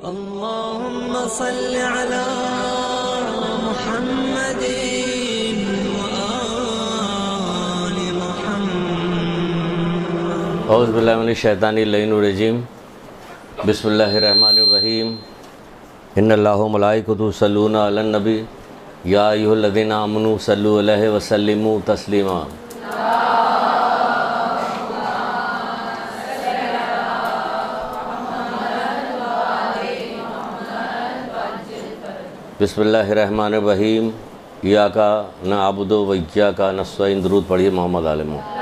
اللهم صل على محمد وآل محمد. اعوذ باللہ من الشیطان اللعین الرجیم. بسم اللہ الرحمن الرحیم. ان اللہ وملائکتہ یصلون علی النبی یا ایھا الذین آمنوا صلوا علیہ وسلموا تسلیما. بسم اللہ الرحمن الرحیم. ایاک نعبد و ایاک نستعین. درود پڑھیے محمد آل محمد.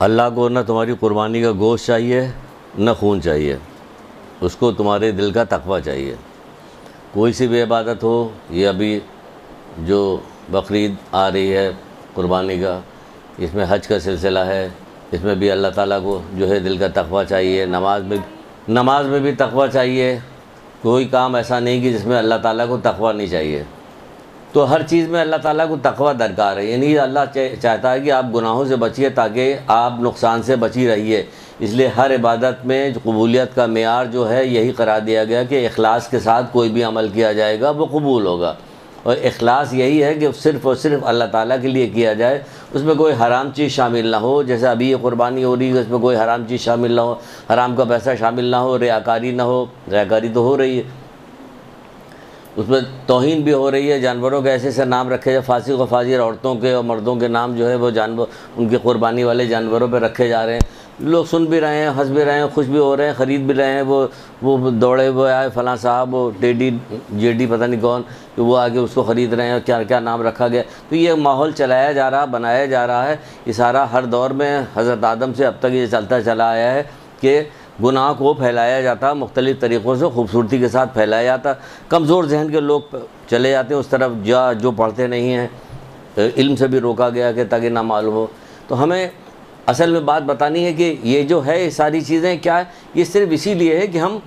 اللہ کو نہ تمہاری قربانی کا گوشت چاہیے نہ خون چاہیے، اس کو تمہارے دل کا تقوی چاہیے. کوئی سی بھی عبادت ہو، یہ ابھی جو بقرعید آ رہی ہے قربانی کا، اس میں حج کا سلسلہ ہے، اس میں بھی اللہ تعالیٰ کو جو ہے دل کا تقوی چاہیے. نماز میں بھی تقوی چاہیے. کوئی کام ایسا نہیں کہ جس میں اللہ تعالیٰ کو تقوی نہیں چاہیے. تو ہر چیز میں اللہ تعالیٰ کو تقوی درکار ہے. یعنی اللہ چاہتا ہے کہ آپ گناہوں سے بچیے تاکہ آپ نقصان سے بچی رہیے. اس لیے ہر عبادت میں قبولیت کا معیار جو ہے یہی قرار دیا گیا کہ اخلاص کے ساتھ کوئی بھی عمل کیا جائے گا وہ قبول ہوگا. اور اخلاص یہی ہے کہ صرف اور صرف اللہ تعالیٰ کے لیے کیا جائے، اس میں کوئی حرام چیز شامل نہ ہو. جیسے ابھی یہ قربانی ہو رہی ہے، اس میں کوئی حرام چیز شامل نہ ہو، حرام کا پیسہ شامل نہ ہو، ریاکاری نہ ہو. ریاکاری تو ہو رہی ہے، اس میں توہین بھی ہو رہی ہے. جانوروں کے ایسے ایسے نام رکھے جائے، فاسق و فاجر عورتوں کے اور مردوں کے نام جو ہے وہ جانور ان کے قربانی والے جانوروں پہ رکھے جا رہے ہیں. لوگ سن بھی رہے ہیں، ہنس بھی رہے ہیں، خوش بھی ہو رہے ہیں، خرید بھی رہے ہیں. وہ دوڑے ہوئے آئے فلاں صاحب، وہ ٹیڈی جیڈی پتہ نہیں کون، کہ وہ آگے اس کو خرید رہے ہیں اور کیا کیا نام رکھا گیا. تو یہ ماحول چلایا جا رہا، بنایا جا رہا ہے. یہ سارا ہر دور میں حضرت آدم سے اب تک یہ چلتا چلا آیا ہے کہ گناہ کو پھیلایا جاتا، مختلف طریقوں سے خوبصورتی کے ساتھ پھیلایا جاتا. کمزور ذہن کے لوگ چلے جاتے ہیں اس طرف جو پڑھتے نہیں ہیں. علم سے بھی روکا گیا کہ تاکہ نہ معلوم ہو. تو ہمیں اصل میں بات بتانی ہے کہ یہ جو ہے یہ ساری چیزیں کیا ہے. یہ صرف اسی لیے ہے کہ ہم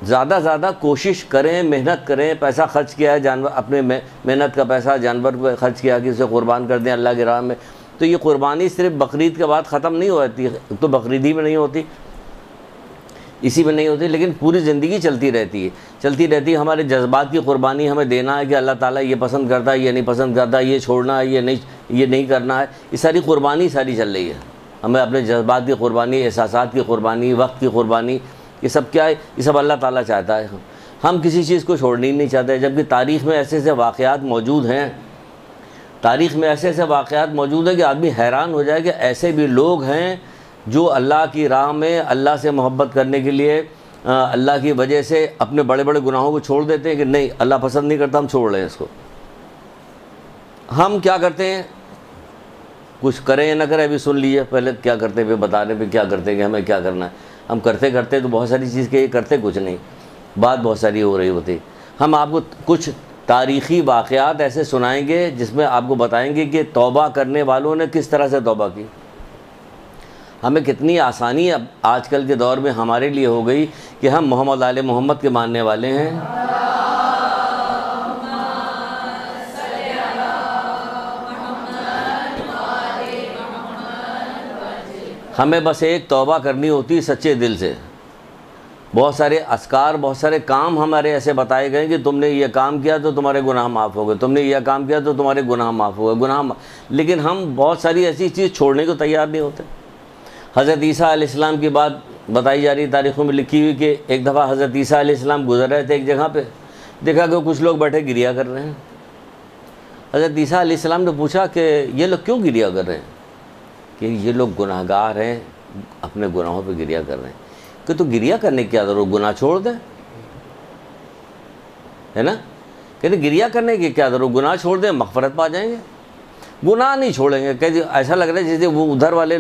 زیادہ زیادہ کوشش کریں، محنت کریں. پیسہ خرچ کیا ہے، جانور اپنے محنت کا پیسہ جانور پہ خرچ کیا کہ اسے قربان کر دیں اللہ کی راہ میں. تو یہ قربانی صرف بقرعید کے بعد ختم نہیں ہوتی، تو بقرعید ہی میں نہیں ہوتی، اسی میں نہیں ہوتی، لیکن پوری زندگی چلتی رہتی ہے. ہمارے جذبات کی قربانی ہمیں دینا ہے کہ اللہ تعالیٰ یہ پسند کرتا ہے، یہ نہیں پسند کرتا، یہ چھوڑنا ہے، یہ نہیں کرنا ہے. یہ ساری قربانی ساری چل رہی ہے. ہمیں اپنے جذبات کی قربانی، احساسات کی قربانی، وقت کی قربانی، یہ سب کیا ہے؟ یہ سب اللہ تعالیٰ چاہتا ہے. ہم کسی چیز کو چھوڑنی نہیں چاہتے. جبکہ تاریخ میں ایسے ایسے واقعات موجود ہیں، تاریخ میں ایسے ایسے واقعات موجود ہیں کہ آدمی حیران ہو جائے کہ ایسے بھی لوگ ہیں جو اللہ کی راہ میں اللہ سے محبت کرنے کے لیے اللہ کی وجہ سے اپنے بڑے بڑے گناہوں کو چھوڑ دیتے ہیں کہ نہیں اللہ پسند نہیں کرتا، ہم چھوڑ رہے ہیں اس کو. ہم کیا کرتے ہیں؟ کچھ کریں یا نہ کریں ابھی سن لیجیے. پہلے کیا کرتے ہیں پھر بتانے پہ کیا کرتے ہیں کہ ہمیں کیا کرنا ہے. ہم کرتے تو بہت ساری چیز کے کرتے کچھ نہیں، بات بہت ساری ہو رہی ہوتی. ہم آپ کو کچھ تاریخی واقعات ایسے سنائیں گے جس میں آپ کو بتائیں گے کہ توبہ کرنے والوں نے کس طرح سے توبہ کی. ہمیں کتنی آسانی اب آج کل کے دور میں ہمارے لیے ہو گئی کہ ہم محمد آل محمد کے ماننے والے ہیں. ہمیں بس ایک توبہ کرنی ہوتی سچے دل سے. بہت سارے اذکار، بہت سارے کام ہمارے ایسے بتائے گئے کہ تم نے یہ کام کیا تو تمہارے گناہ معاف ہو گئے، تم نے یہ کام کیا تو تمہارے گناہ معاف ہو گئے. لیکن ہم بہت ساری ایسی چیز چھوڑنے کو تیار نہیں ہوتے. حضرت عیسیٰ علیہ السلام کی بات بتائی جا رہی، تاریخوں میں لکھی ہوئی کہ ایک دفعہ حضرت عیسیٰ علیہ السلام گزر رہے تھے ایک جگہ پہ، دیکھا کہ کچھ لوگ بیٹھے گریا کر رہے ہیں. حضرت عیسیٰ علیہ السلام نے پوچھا کہ یہ لوگ کیوں گریا کر رہے ہیں؟ کہ یہ لوگ گناہ گار ہیں، اپنے گناہوں پہ گریا کر رہے ہیں. کہ تو گریا کرنے کی کیا ضرورت، گناہ چھوڑ دیں، ہے نا. کہتے گریا کرنے کی کیا ضرورت، گناہ چھوڑ دیں مغفرت پا جائیں گے. گناہ نہیں چھوڑیں گے. کہ ایسا لگ رہا ہے جیسے وہ ادھر والے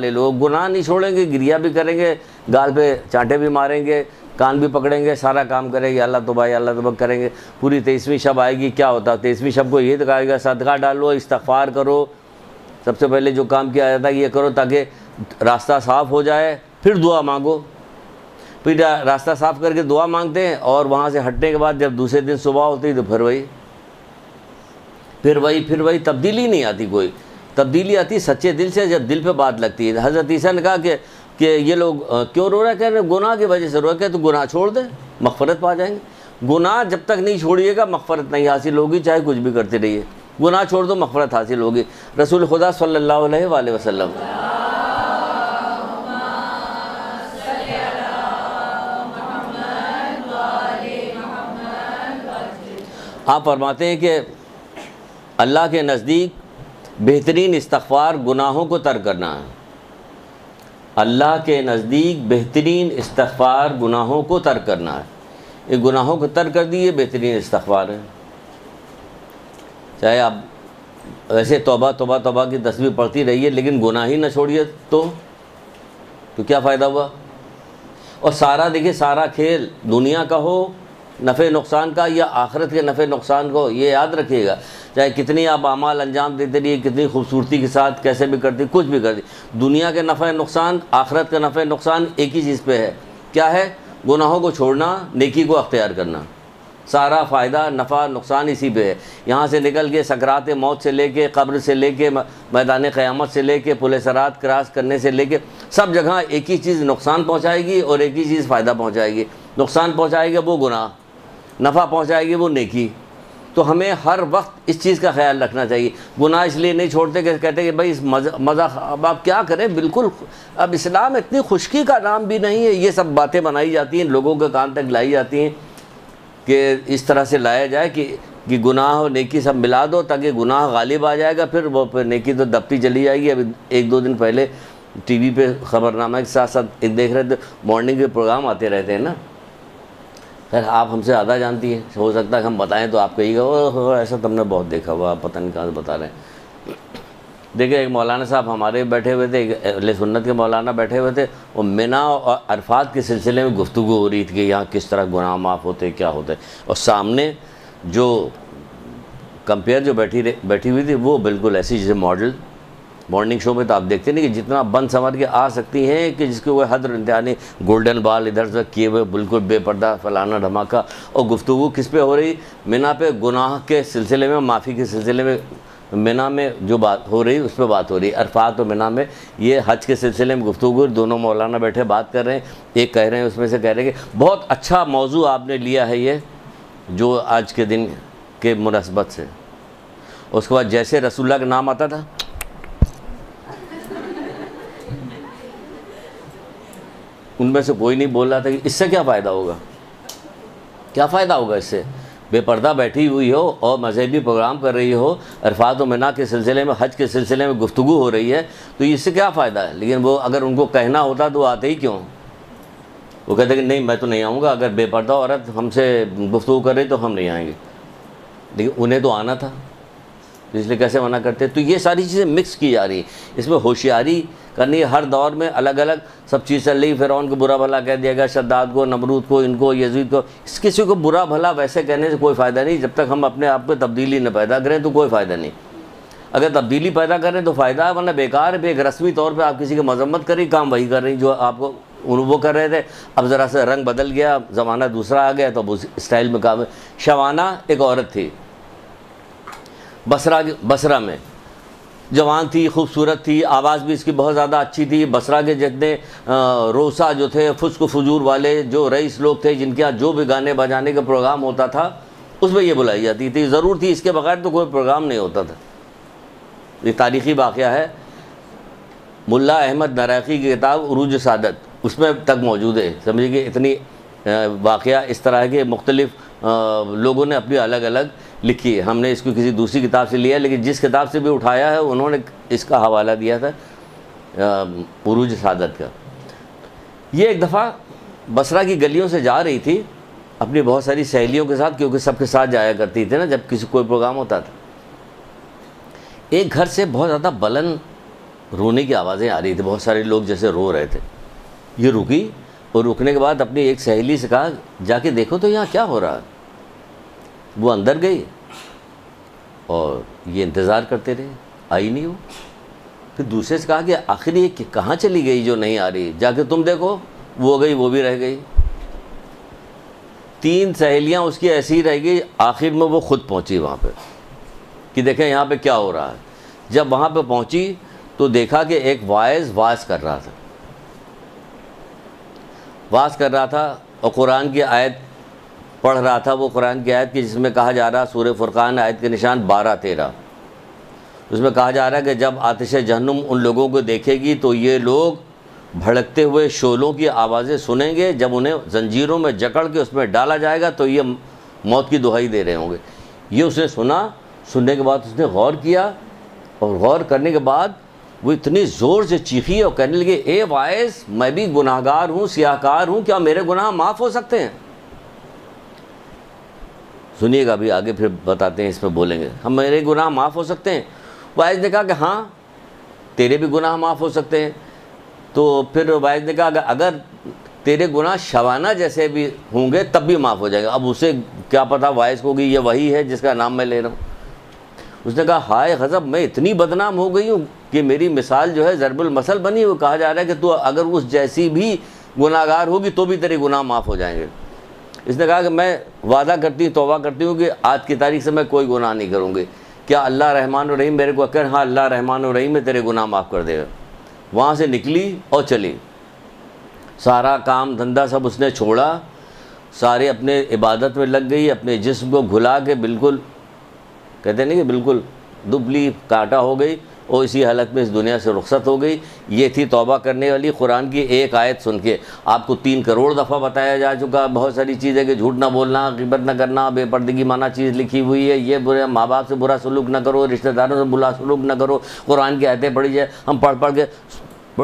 لوگ گناہ نہیں چھوڑیں گے، گریا بھی کریں گے، گال پہ چانٹے بھی ماریں گے، کان بھی پکڑیں گے، سارا کام کریں گے، اللہ توبہ کریں گے. پوری 23ویں شب آئے گی، کیا ہوتا ہے 23ویں شب کو یہ دکھائے گا صدقہ ڈالو، استغفار کرو. سب سے پہلے جو کام کیا جاتا ہے یہ کرو تاکہ راستہ صاف ہو جائے. پھر دعا مانگو. پھر راستہ صاف کر کے دعا مانگتے ہیں، اور وہاں سے ہٹنے کے بعد جب دوسرے دن صبح ہوتی ہے تو پھر وہی پھر وہی تبدیلی نہیں آتی. کوئی تبدیلی آتی سچے دل سے جب دل پہ بات لگتی ہے. حضرت عیسیٰ نے کہا کہ یہ لوگ کیوں رو رہے ہیں؟ کہہ رہے گناہ کی وجہ سے رو رہے. تو گناہ چھوڑ دیں, مغفرت پا جائیں گے. گناہ جب تک نہیں چھوڑیے گا مغفرت نہیں حاصل ہوگی, چاہے کچھ بھی کرتے رہیے. گناہ چھوڑ دو مغفرت حاصل ہوگی. رسول خدا صلی اللہ علیہ وآلہ وسلم آپ فرماتے ہیں کہ اللہ کے نزدیک بہترین استغفار گناہوں کو ترک کرنا ہے. اللہ کے نزدیک بہترین استغفار گناہوں کو ترک کرنا ہے. یہ گناہوں کو ترک کر دیے بہترین استغفار ہے. چاہے آپ ویسے توبہ توبہ توبہ کی تسبیح پڑھتی رہیے لیکن گناہ ہی نہ چھوڑیے تو کیا فائدہ ہوا؟ اور سارا دیکھیے سارا کھیل دنیا کا ہو نفع نقصان کا یا آخرت کے نفع نقصان کو, یہ یاد رکھیے گا. چاہے کتنی آپ اعمال انجام دیتے رہیے, کتنی خوبصورتی کے ساتھ کیسے بھی کرتی, کچھ بھی کرتی, دنیا کے نفع نقصان آخرت کا نفع نقصان ایک ہی چیز پہ ہے. کیا ہے؟ گناہوں کو چھوڑنا, نیکی کو اختیار کرنا. سارا فائدہ نفع نقصان اسی پہ ہے. یہاں سے نکل کے سکرات موت سے لے کے, قبر سے لے کے, میدان قیامت سے لے کے, پل صراط کراس کرنے سے لے کے, سب جگہ ایک ہی چیز نقصان پہنچائے گی اور ایک ہی چیز فائدہ پہنچائے گی. نقصان پہنچائے گا وہ گناہ, نفع پہنچائے گی وہ نیکی. تو ہمیں ہر وقت اس چیز کا خیال رکھنا چاہیے. گناہ اس لیے نہیں چھوڑتے کہ کہتے کہ بھائی مزہ اب آپ کیا کریں, بالکل اب اسلام اتنی خشکی کا نام بھی نہیں ہے. یہ سب باتیں بنائی جاتی ہیں, لوگوں کے کان تک لائی جاتی ہیں کہ اس طرح سے لایا جائے کہ گناہ اور نیکی سب ملا دو تاکہ گناہ غالب آ جائے گا, پھر نیکی تو دبتی چلی جائے گی. ابھی 1-2 دن پہلے ٹی وی پہ خبرنامہ کے ساتھ ساتھ دیکھ رہے تھے, مارننگ کے پروگرام آتے رہتے ہیں نا. خیر آپ ہم سے زیادہ جانتی ہیں, ہو سکتا ہے ہم بتائیں تو آپ کہیے گا اوہ ایسا تم نے بہت دیکھا ہوا, آپ پتہ نہیں کہاں سے بتا رہے ہیں. دیکھیں ایک مولانا صاحب ہمارے بیٹھے ہوئے تھے, اہل سنت کے مولانا بیٹھے ہوئے تھے, وہ منی اور عرفات کے سلسلے میں گفتگو ہو رہی تھی کہ یہاں کس طرح گناہ معاف ہوتے کیا ہوتے, اور سامنے جو کمپیئر جو بیٹھی ہوئی تھی وہ بالکل ایسی جیسے ماڈل. مارننگ شو میں تو آپ دیکھتے نہیں کہ جتنا بند سنور کے آ سکتی ہیں کہ جس کے وہ حد انتہائی گولڈن بال ادھر سے کیے ہوئے بالکل بے پردہ فلانا دھماکہ. اور گفتگو کس پہ ہو رہی؟ منی پہ گناہ کے سلسلے میں, معافی کے سلسلے میں. منی میں جو بات ہو رہی اس پہ بات ہو رہی. عرفات اور منی میں یہ حج کے سلسلے میں گفتگو, دونوں مولانا بیٹھے بات کر رہے ہیں. ایک کہہ رہے ہیں اس میں سے کہہ رہے ہیں کہ بہت اچھا موضوع آپ نے لیا ہے یہ جو آج کے دن کے مناسبت سے. اس کے بعد جیسے رسول اللہ کا نام آتا تھا ان میں سے کوئی نہیں بول رہا تھا کہ اس سے کیا فائدہ ہوگا, کیا فائدہ ہوگا اس سے. بے پردہ بیٹھی ہوئی ہو اور مذہبی پروگرام کر رہی ہو, عرفات و منی کے سلسلے میں, حج کے سلسلے میں گفتگو ہو رہی ہے, تو اس سے کیا فائدہ ہے. لیکن وہ اگر ان کو کہنا ہوتا تو وہ آتے ہی کیوں؟ وہ کہتے کہ نہیں میں تو نہیں آؤں گا, اگر بے پردہ عورت ہم سے گفتگو کر رہی تو ہم نہیں آئیں گے. لیکن انہیں تو آنا تھا, اس لیے کیسے منع کرتے. تو یہ ساری چیزیں مکس کی جا رہی ہیں, اس میں ہوشیاری کرنی ہے. ہر دور میں الگ الگ سب چیز چل رہی. فرعون کو برا بھلا کہہ دیا گیا, شداد کو, نمرود کو, ان کو, یزید کو. اس کسی کو برا بھلا ویسے کہنے سے کوئی فائدہ نہیں. جب تک ہم اپنے آپ میں تبدیلی نہ پیدا کریں تو کوئی فائدہ نہیں. اگر تبدیلی پیدا کریں تو فائدہ ہے, ورنہ بیکار ہے. ایک رسمی طور پہ آپ کسی کی مذمت کر رہی, کام وہی کر رہی جو آپ کو وہ کر رہے تھے. اب ذرا سے رنگ بدل گیا, زمانہ دوسرا آ گیا تو اب اس اسٹائل میں کام ہے. شوانہ ایک عورت تھی بصرہ میں, جوان تھی, خوبصورت تھی, آواز بھی اس کی بہت زیادہ اچھی تھی. بصرہ کے جتنے روسا جو تھے, فسق و فجور والے جو رئیس لوگ تھے, جن کے یہاں جو بھی گانے بجانے کا پروگرام ہوتا تھا اس میں یہ بلائی جاتی تھی. ضرور تھی, اس کے بغیر تو کوئی پروگرام نہیں ہوتا تھا. یہ تاریخی واقعہ ہے. ملا احمد نراقی کی کتاب عروج سعادت اس میں تک موجود ہے. سمجھے کہ اتنی واقعہ اس طرح کے مختلف لوگوں نے اپنی الگ الگ لکھی ہے. ہم نے اس کو کسی دوسری کتاب سے لیا ہے, لیکن جس کتاب سے بھی اٹھایا ہے انہوں نے اس کا حوالہ دیا تھا عروج سعادت کا. یہ ایک دفعہ بصرہ کی گلیوں سے جا رہی تھی اپنی بہت ساری سہیلیوں کے ساتھ, کیونکہ سب کے ساتھ جایا کرتی تھی نا جب کسی کوئی پروگرام ہوتا تھا. ایک گھر سے بہت زیادہ بلند رونے کی آوازیں آ رہی تھی, بہت سارے لوگ جیسے رو رہے تھے. یہ رکی اور رکنے کے بعد اپنی ایک سہیلی سے کہا جا کے دیکھو تو یہاں کیا ہو رہا ہے. وہ اندر گئی اور یہ انتظار کرتے رہے, آئی نہیں. وہ پھر دوسرے سے کہا کہ آخر یہ کہاں چلی گئی جو نہیں آ رہی, جا کے تم دیکھو. وہ گئی, وہ بھی رہ گئی. 3 سہیلیاں اس کی ایسی ہی رہ گئی. آخر میں وہ خود پہنچی وہاں پہ. کہ دیکھیں یہاں پہ کیا ہو رہا ہے۔ جب وہاں پہ پہنچی تو دیکھا کہ ایک واعظ کر رہا تھا اور قرآن کی آیت پڑھ رہا تھا، وہ قرآن کی آیت کی جس میں کہا جا رہا، سورہ فرقان آیت کے نشان 12-13، اس میں کہا جا رہا ہے کہ جب آتش جہنم ان لوگوں کو دیکھے گی تو یہ لوگ بھڑکتے ہوئے شعلوں کی آوازیں سنیں گے، جب انہیں زنجیروں میں جکڑ کے اس میں ڈالا جائے گا تو یہ موت کی دہائی دے رہے ہوں گے۔ یہ اس نے سننے کے بعد اس نے غور کیا، اور غور کرنے کے بعد وہ اتنی زور سے چیخی اور کہنے لگے، اے واعظ، میں بھی گناہ گار ہوں، سیاہ کار ہوں، کیا میرے گناہ معاف ہو سکتے ہیں؟ سنیے گا، ابھی آگے پھر بتاتے ہیں، اس میں بولیں گے ہم میرے گناہ معاف ہو سکتے ہیں۔ واعظ نے کہا کہ ہاں تیرے بھی گناہ معاف ہو سکتے ہیں۔ تو پھر واعظ نے کہا کہ اگر تیرے گناہ شبانہ جیسے بھی ہوں گے تب بھی معاف ہو جائے گا۔ اب اسے کیا پتا واعظ کو کہ یہ وہی ہے جس کا نام میں لے رہا ہوں۔ اس نے کہا، ہائے غضب، میں اتنی بدنام ہو گئی ہوں کہ میری مثال جو ہے ضرب المثل بنی ہوئی۔ کہا جا رہا ہے کہ تو اگر اس جیسی بھی گناہ گار ہوگی تو بھی تیرے گناہ معاف ہو جائیں گے۔ اس نے کہا کہ میں وعدہ کرتی ہوں، توبہ کرتی ہوں کہ آج کی تاریخ سے میں کوئی گناہ نہیں کروں گی۔ کیا اللہ رحمان الرحیم میرے کو کہہ، ہاں اللہ رحمان الرحیم میں تیرے گناہ معاف کر دے گا۔ وہاں سے نکلی اور چلی، سارا کام دھندا سب اس نے چھوڑا، سارے اپنے عبادت میں لگ گئی، اپنے جسم کو گھلا کے بالکل کہتے نہیں کہ بالکل دبلی کاٹا ہو گئی، اور اسی حالت میں اس دنیا سے رخصت ہو گئی۔ یہ تھی توبہ کرنے والی۔ قرآن کی ایک آیت سن کے آپ کو 3 کروڑ دفعہ بتایا جا چکا بہت ساری چیزیں، کہ جھوٹ نہ بولنا، غیبت نہ کرنا، بے پردگی مانا چیز لکھی ہوئی ہے، یہ برے ماں باپ سے برا سلوک نہ کرو، رشتہ داروں سے برا سلوک نہ کرو۔ قرآن کی آیتیں پڑھی جائے، ہم پڑھ کے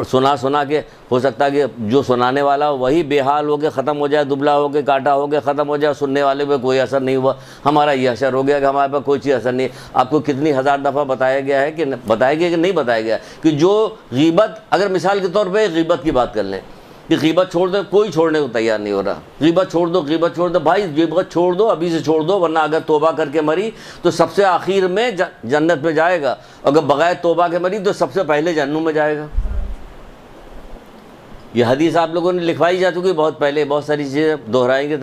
سنا کے ہو سکتا ہے کہ جو سنانے والا وہی بے حال ہو کے ختم ہو جائے، دبلا ہو کے کاٹا ہو کے ختم ہو جائے، سننے والے پہ کوئی اثر نہیں ہوا۔ ہمارا یہ اثر ہو گیا کہ ہمارے پہ کوئی چیز اثر نہیں۔ آپ کو کتنی ہزار دفعہ بتایا گیا ہے کہ نہیں بتایا گیا کہ جو غیبت، اگر مثال کے طور پہ غیبت کی بات کر لیں کہ غیبت چھوڑ دو، کوئی چھوڑنے کو تیار نہیں ہو رہا۔ غیبت چھوڑ دو بھائی، غیبت چھوڑ دو، ابھی سے چھوڑ دو، ورنہ اگر توبہ کر کے مری تو سب سے آخر میں جنت میں جائے گا، اگر بغیر توبہ کے مری تو سب سے پہلے جہنم میں جائے گا۔ یہ حدیث آپ لوگوں نے لکھوائی جا چکی بہت پہلے، بہت ساری چیزیں دہرائیں گے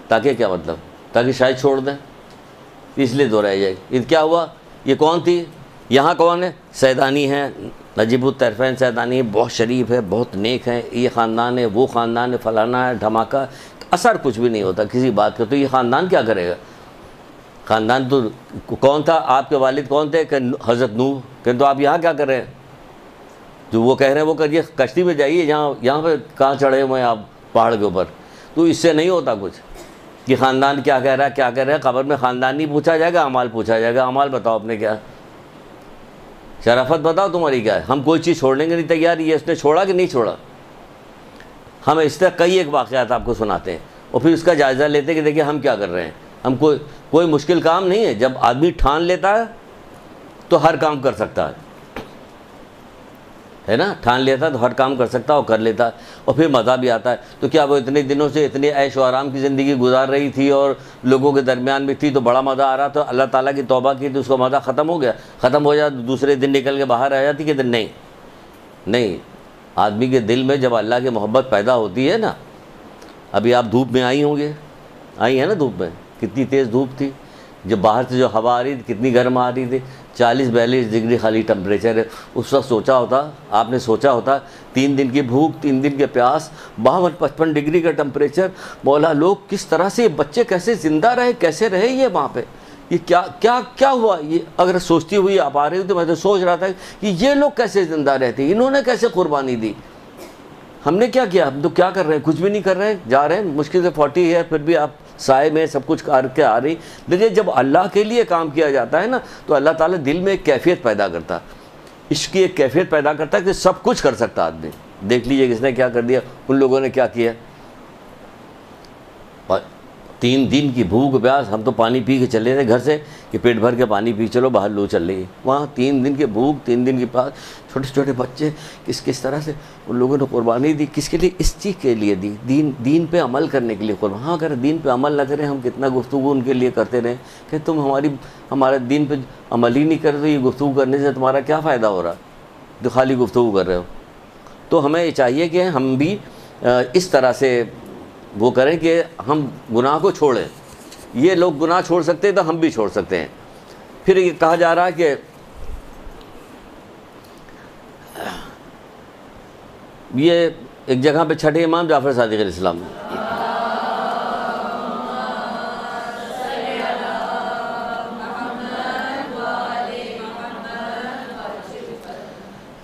تاکہ کیا مطلب، تاکہ شاید چھوڑ دیں، اس لیے دہرائی جائے گی۔ کیا ہوا؟ یہ کون تھی؟ یہاں کون ہے؟ سیدانی ہے، نجیب الطرفین سیدانی، بہت شریف ہے، بہت نیک ہے، یہ خاندان ہے، وہ خاندان ہے، فلانا ہے، دھماکہ، اثر کچھ بھی نہیں ہوتا کسی بات کا۔ تو یہ خاندان کیا کرے گا؟ خاندان تو کون تھا؟ آپ کے والد کون تھے؟ کہ حضرت نوح۔ کہ تو آپ یہاں کیا کر رہے ہیں؟ جو وہ کہہ رہے ہیں وہ کریے، کشتی میں جائیے، یہاں پہ کہاں چڑھے ہوئے ہیں آپ پہاڑ کے اوپر؟ تو اس سے نہیں ہوتا کچھ کہ خاندان کیا کہہ رہا ہے کیا کہہ رہا ہے۔ قبر میں خاندان نہیں پوچھا جائے گا، اعمال پوچھا جائے گا۔ اعمال بتاؤ اپنے کیا، شرافت بتاؤ تمہاری کیا ہے۔ ہم کوئی چیز چھوڑنے کے نہیں تیار، یہ اس نے چھوڑا کہ نہیں چھوڑا؟ ہم اس طرح کئی ایک واقعات آپ کو سناتے ہیں اور پھر اس کا جائزہ لیتے ہیں کہ دیکھیے ہم کیا کر رہے ہیں۔ ہم کوئی مشکل کام نہیں ہے، جب آدمی ٹھان لیتا ہے تو ہر کام کر سکتا ہے نا، ٹھان لیتا ہے تو ہر کام کر سکتا ہے اور کر لیتا ہے، اور پھر مزہ بھی آتا ہے۔ تو کیا وہ اتنے دنوں سے اتنے عیش و آرام کی زندگی گزار رہی تھی اور لوگوں کے درمیان میں تھی تو بڑا مزہ آ رہا تھا، اللہ تعالیٰ کی توبہ کی تو اس کا مزہ ختم ہو گیا، ختم ہو جاتا دوسرے دن نکل کے باہر آ جاتی کہ نہیں۔ آدمی کے دل میں جب اللہ کی محبت پیدا ہوتی ہے نا، ابھی آپ دھوپ میں آئی ہیں نا، دھوپ میں کتنی تیز دھوپ تھی، جب باہر سے جو ہوا آ رہی تھی کتنی گرم آ رہی تھی، 40-42 ڈگری خالی ٹمپریچر ہے۔ اس وقت آپ نے سوچا ہوتا 3 دن کی بھوک، 3 دن کے پیاس، 52-55 ڈگری کا ٹمپریچر، مولا لوگ کس طرح سے، بچے کیسے زندہ رہے، کیسے رہے یہ وہاں پہ، یہ کیا ہوا؟ یہ اگر سوچتی ہوئی آپ آ رہی ہوئی تو میں تو سوچ رہا تھا کہ یہ لوگ کیسے زندہ رہتے، انہوں نے کیسے قربانی دی، ہم نے کیا کیا؟ ہم تو کیا کر رہے ہیں؟ کچھ بھی نہیں کر رہے ہیں، جا رہے ہیں، مشکل سے 40 ہے پھر بھی آپ سائے میں سب کچھ کر کے آ رہی۔ لیکن جب اللہ کے لیے کام کیا جاتا ہے نا تو اللہ تعالیٰ دل میں ایک کیفیت پیدا کرتا ہے، عشق کی ایک کیفیت پیدا کرتا ہے کہ سب کچھ کر سکتا آدمی۔ دیکھ لیجئے کس نے کیا کر دیا، ان لوگوں نے کیا کیا۔ 3 دن کی بھوک پیاس، ہم تو پانی پی کے چلے تھے گھر سے کہ پیٹ بھر کے پانی پی چلو، باہر لو چل رہی ہے، وہاں 3 دن کی بھوک، 3 دن کی پیاس، چھوٹے بچے، کس طرح سے ان لوگوں نے قربانی دی، کس کے لیے؟ اس چیز کے لیے دی، دین پہ عمل کرنے کے لیے قربانی۔ ہاں اگر دین پہ عمل نہ کریں، ہم کتنا گفتگو ان کے لیے کرتے رہیں کہ تم ہمارے دین پہ عمل ہی نہیں کرتے، تو یہ گفتگو کرنے سے تمہارا کیا فائدہ ہو رہا، جو خالی گفتگو کر رہے ہو۔ تو ہمیں یہ چاہیے کہ ہم بھی اس طرح سے وہ کریں کہ ہم گناہ کو چھوڑیں۔ یہ لوگ گناہ چھوڑ سکتے ہیں تو ہم بھی چھوڑ سکتے ہیں۔ پھر یہ کہا جا رہا ہے کہ یہ ایک جگہ پہ چھٹے امام جعفر صادق علیہ السلام،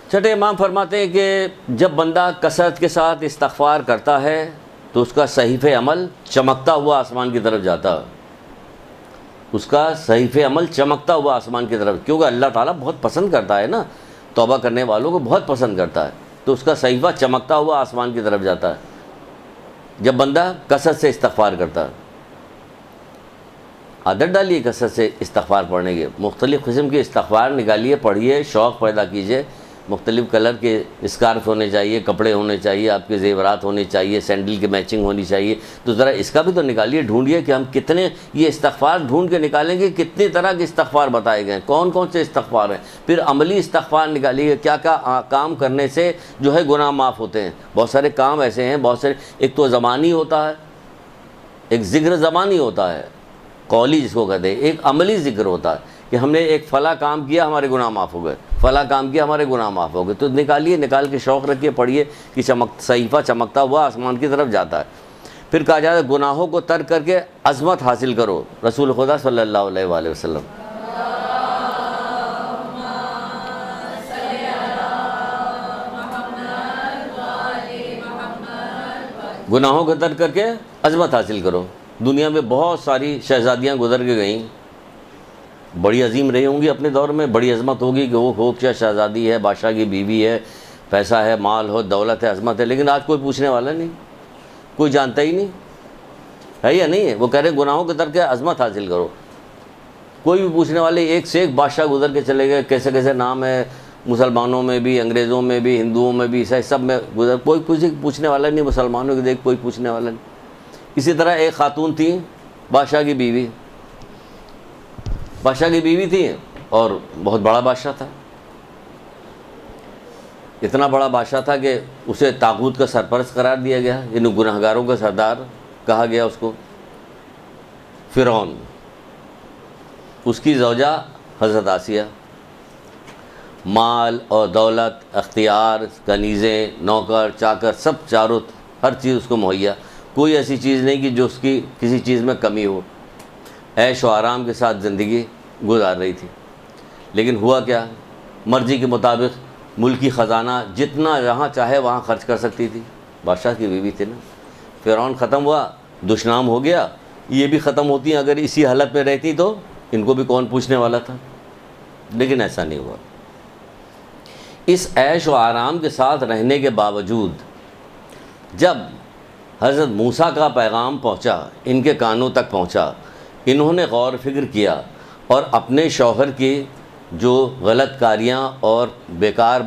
چھٹے امام فرماتے ہیں کہ جب بندہ کثرت کے ساتھ استغفار کرتا ہے تو اس کا صحیفہ عمل چمکتا ہوا آسمان کی طرف جاتا ہے، اس کا صحیفہ عمل چمکتا ہوا آسمان کی طرف، کیونکہ اللہ تعالیٰ بہت پسند کرتا ہے نا، توبہ کرنے والوں کو بہت پسند کرتا ہے، تو اس کا صحیفہ چمکتا ہوا آسمان کی طرف جاتا ہے جب بندہ کثرت سے استغفار کرتا ہے۔ عادت ڈالیے کثرت سے استغفار پڑھنے کے، مختلف قسم کے استغفار نکالیے، پڑھیے، شوق پیدا کیجیے، مختلف کلر کے اسکارف ہونے چاہیے، کپڑے ہونے چاہیے، آپ کے زیورات ہونے چاہیے، سینڈل کی میچنگ ہونی چاہیے، تو ذرا اس کا بھی تو نکالیے، ڈھونڈیے کہ ہم کتنے یہ استغفار ڈھونڈ کے نکالیں گے، کتنی طرح کے استغفار بتائے گئے ہیں، کون کون سے استغفار ہیں، پھر عملی استغفار نکالیے، کیا کیا کام کرنے سے جو ہے گناہ معاف ہوتے ہیں۔ بہت سارے کام ایسے ہیں، بہت سارے، ایک تو زبانی ہوتا ہے، ایک ذکر زبانی ہوتا ہے، قولی جس کو کہتے ہیں، ایک عملی ذکر ہوتا ہے کہ ہم نے ایک فلاں کام کیا ہمارے گناہ معاف ہو گئے، فلاں کام کیا ہمارے گناہ معاف ہو گئے، تو نکالیے، نکال کے شوق رکھیے، پڑھیے کہ صحیفہ چمکتا ہوا آسمان کی طرف جاتا ہے۔ پھر کہا جاتا ہے گناہوں کو ترک کر کے عظمت حاصل کرو، رسول خدا صلی اللہ علیہ وآلہ وسلم۔ گناہوں کو ترک کر کے عظمت حاصل کرو۔ دنیا میں بہت ساری شہزادیاں گزر کے گئیں، بڑی عظیم رہی ہوں گی اپنے دور میں، بڑی عظمت ہوگی کہ وہ خوب کیا شہزادی ہے، بادشاہ کی بیوی ہے، پیسہ ہے، مال ہو، دولت ہے، عظمت ہے، لیکن آج کوئی پوچھنے والا نہیں، کوئی جانتا ہی نہیں ہے یا نہیں ہے۔ وہ کہہ رہے ہیں گناہوں کے ترک کے عظمت حاصل کرو، کوئی بھی پوچھنے والے، ایک سے ایک بادشاہ گزر کے چلے گئے، کیسے کیسے نام ہے، مسلمانوں میں بھی، انگریزوں میں بھی، ہندوؤں میں بھی، سب میں گزر، کوئی کسی پوچھنے والا نہیں، مسلمانوں کی دیکھ کوئی پوچھنے والا نہیں۔ اسی طرح ایک خاتون تھی، بادشاہ کی بیوی، بادشاہ کی بیوی تھی اور بہت بڑا بادشاہ تھا، اتنا بڑا بادشاہ تھا کہ اسے طاغوت کا سرپرست قرار دیا گیا، یعنی گنہگاروں کا سردار کہا گیا اس کو، فرعون۔ اس کی زوجہ حضرت آسیہ، مال اور دولت، اختیار، کنیزیں، نوکر چاکر، سب چاروں، ہر چیز اس کو مہیا، کوئی ایسی چیز نہیں کہ جو اس کی کسی چیز میں کمی ہو، عیش و آرام کے ساتھ زندگی گزار رہی تھی۔ لیکن ہوا کیا، مرضی کے مطابق ملکی خزانہ جتنا جہاں چاہے وہاں خرچ کر سکتی تھی، بادشاہ کی بیوی تھی نا۔ فرعون ختم ہوا، دشنام ہو گیا، یہ بھی ختم ہوتی ہیں، اگر اسی حالت میں رہتی تو ان کو بھی کون پوچھنے والا تھا، لیکن ایسا نہیں ہوا۔ اس عیش و آرام کے ساتھ رہنے کے باوجود جب حضرت موسیٰ کا پیغام پہنچا، ان کے کانوں تک پہنچا، انہوں نے غور فکر کیا اور اپنے شوہر کی جو غلط کاریاں اور بیکار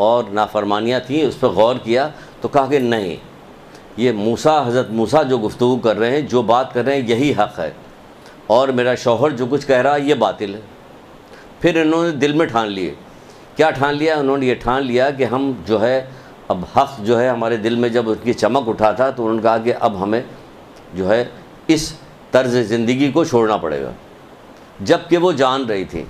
اور نافرمانیاں تھیں اس پہ غور کیا، تو کہا کہ نہیں، یہ حضرت موسیٰ جو گفتگو کر رہے ہیں، جو بات کر رہے ہیں، یہی حق ہے، اور میرا شوہر جو کچھ کہہ رہا ہے یہ باطل ہے۔ پھر انہوں نے دل میں ٹھان لیے، کیا ٹھان لیا؟ انہوں نے یہ ٹھان لیا کہ ہم جو ہے اب حق جو ہے ہمارے دل میں جب اس کی چمک اٹھا تھا تو انہوں نے کہا کہ اب ہمیں جو ہے اس طرز زندگی کو چھوڑنا پڑے گا، جب کہ وہ جان رہی تھی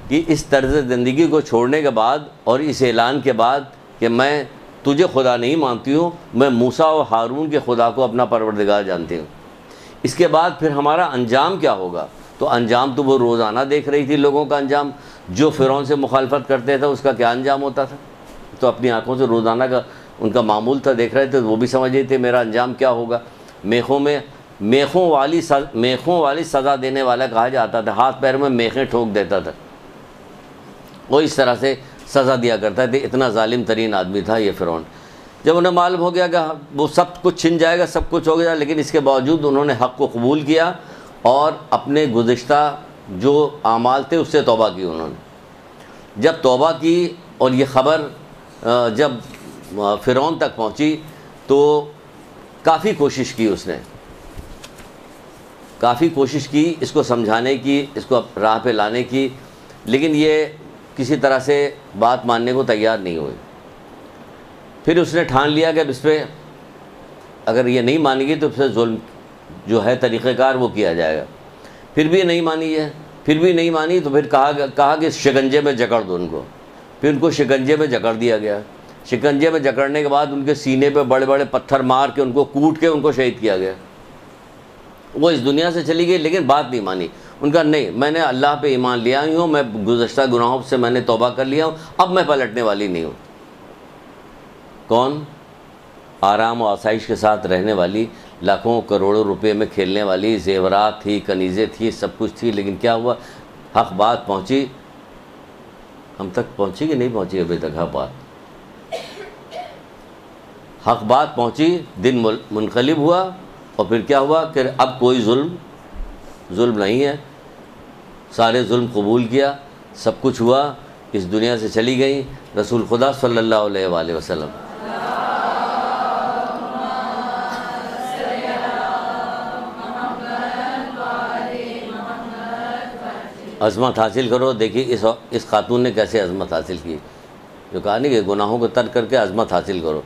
کہ اس طرز زندگی کو چھوڑنے کے بعد اور اس اعلان کے بعد کہ میں تجھے خدا نہیں مانتی ہوں، میں موسیٰ و ہارون کے خدا کو اپنا پروردگار جانتی ہوں، اس کے بعد پھر ہمارا انجام کیا ہوگا؟ تو انجام تو وہ روزانہ دیکھ رہی تھی، لوگوں کا انجام، جو فرعون سے مخالفت کرتے تھے اس کا کیا انجام ہوتا تھا، تو اپنی آنکھوں سے روزانہ کا ان کا معمول تھا، دیکھ رہے تھے، وہ بھی سمجھ رہے تھے میرا انجام کیا ہوگا۔ میخوں والی سزا دینے والا کہا جاتا تھا، ہاتھ پیر میں میخیں ٹھوک دیتا تھا، وہ اس طرح سے سزا دیا کرتا تھا، اتنا ظالم ترین آدمی تھا یہ فرعون۔ جب انہیں معلوم ہو گیا کہ وہ سب کچھ چھن جائے گا، سب کچھ ہو گیا، لیکن اس کے باوجود انہوں نے حق کو قبول کیا اور اپنے گزشتہ جو اعمال تھے اس سے توبہ کی۔ انہوں نے جب توبہ کی اور یہ خبر جب فرعون تک پہنچی تو کافی کوشش کی، اس نے کافی کوشش کی اس کو سمجھانے کی، اس کو راہ پہ لانے کی، لیکن یہ کسی طرح سے بات ماننے کو تیار نہیں ہوئی۔ پھر اس نے ٹھان لیا کہ اب اس پہ اگر یہ نہیں مانے گی تو اس سے ظلم جو ہے طریقہ کار وہ کیا جائے گا۔ پھر بھی یہ نہیں مانی ہے پھر بھی نہیں مانی تو پھر کہا کہ شکنجے میں جکڑ دو ان کو. پھر ان کو شکنجے میں جکڑ دیا گیا. شکنجے میں جکڑنے کے بعد ان کے سینے پہ بڑے بڑے پتھر مار کے ان کو کوٹ کے ان کو شہید کیا گیا. وہ اس دنیا سے چلی گئی لیکن بات نہیں مانی. ان کا نہیں، میں نے اللہ پہ ایمان لیا ہی ہوں، میں گزشتہ گناہوں سے میں نے توبہ کر لیا ہوں، اب میں پلٹنے والی نہیں ہوں. کون؟ آرام و آسائش کے ساتھ رہنے والی، لاکھوں کروڑوں روپے میں کھیلنے والی، زیورات تھی، کنیزیں تھی، سب کچھ تھی، لیکن کیا ہوا؟ حق بات پہنچی. ہم تک پہنچی کہ نہیں پہنچی ابھی تک؟ حق بات پہنچی، دن منقلب ہوا، اور پھر کیا ہوا کہ اب کوئی ظلم نہیں ہے. سارے ظلم قبول کیا، سب کچھ ہوا، اس دنیا سے چلی گئی. رسول خدا صلی اللہ علیہ وآلہ وسلم عظمت حاصل کرو. دیکھیے اس خاتون نے کیسے عظمت حاصل کی. جو کہا نہیں کہ گناہوں کو ترک کر کے عظمت حاصل کرو.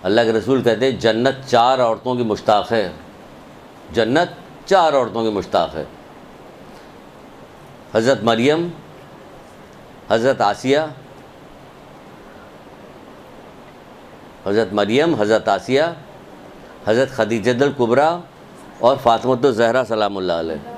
اللہ کے رسول کہتے ہیں جنت 4 عورتوں کی مشتاق ہے. جنت 4 عورتوں کی مشتاق ہے. حضرت مریم، حضرت آسیہ، حضرت خدیجہ الکبریٰ اور فاطمۃ الزہرا سلام اللہ علیہ.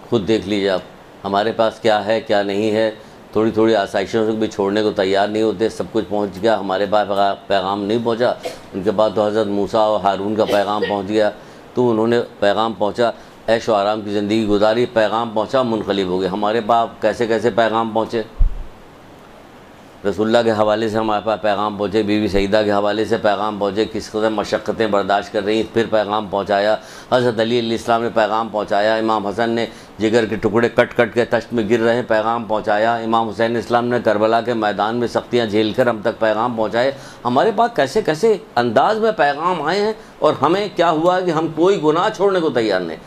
خود دیکھ لیجیے آپ ہمارے پاس کیا ہے کیا نہیں ہے. تھوڑی تھوڑی آسائشوں سے بھی چھوڑنے کو تیار نہیں ہوتے. سب کچھ پہنچ گیا، ہمارے پاس پیغام نہیں پہنچا. ان کے بعد تو حضرت موسیٰ اور ہارون کا پیغام پہنچ گیا، تو انہوں نے پیغام پہنچا، عیش و آرام کی زندگی گزاری، پیغام پہنچا، منقلب ہو گئے. ہمارے پاس کیسے کیسے پیغام پہنچے. رسول اللہ کے حوالے سے ہمارے پاس پیغام پہنچے، بی بی سعیدہ کے حوالے سے پیغام پہنچے، کس قدر مشقتیں برداشت کر رہی ہیں، پھر پیغام پہنچایا. حضرت علی علیہ السلام نے پیغام پہنچایا. امام حسن نے جگر کے ٹکڑے کٹ کٹ کے تشت میں گر رہے ہیں، پیغام پہنچایا. امام حسین اسلام نے کربلا کے میدان میں سختیاں جھیل کر ہم تک پیغام پہنچائے. ہمارے پاس کیسے کیسے انداز میں پیغام آئے ہیں، اور ہمیں کیا ہوا کہ ہم کوئی گناہ چھوڑنے کو تیار نہیں.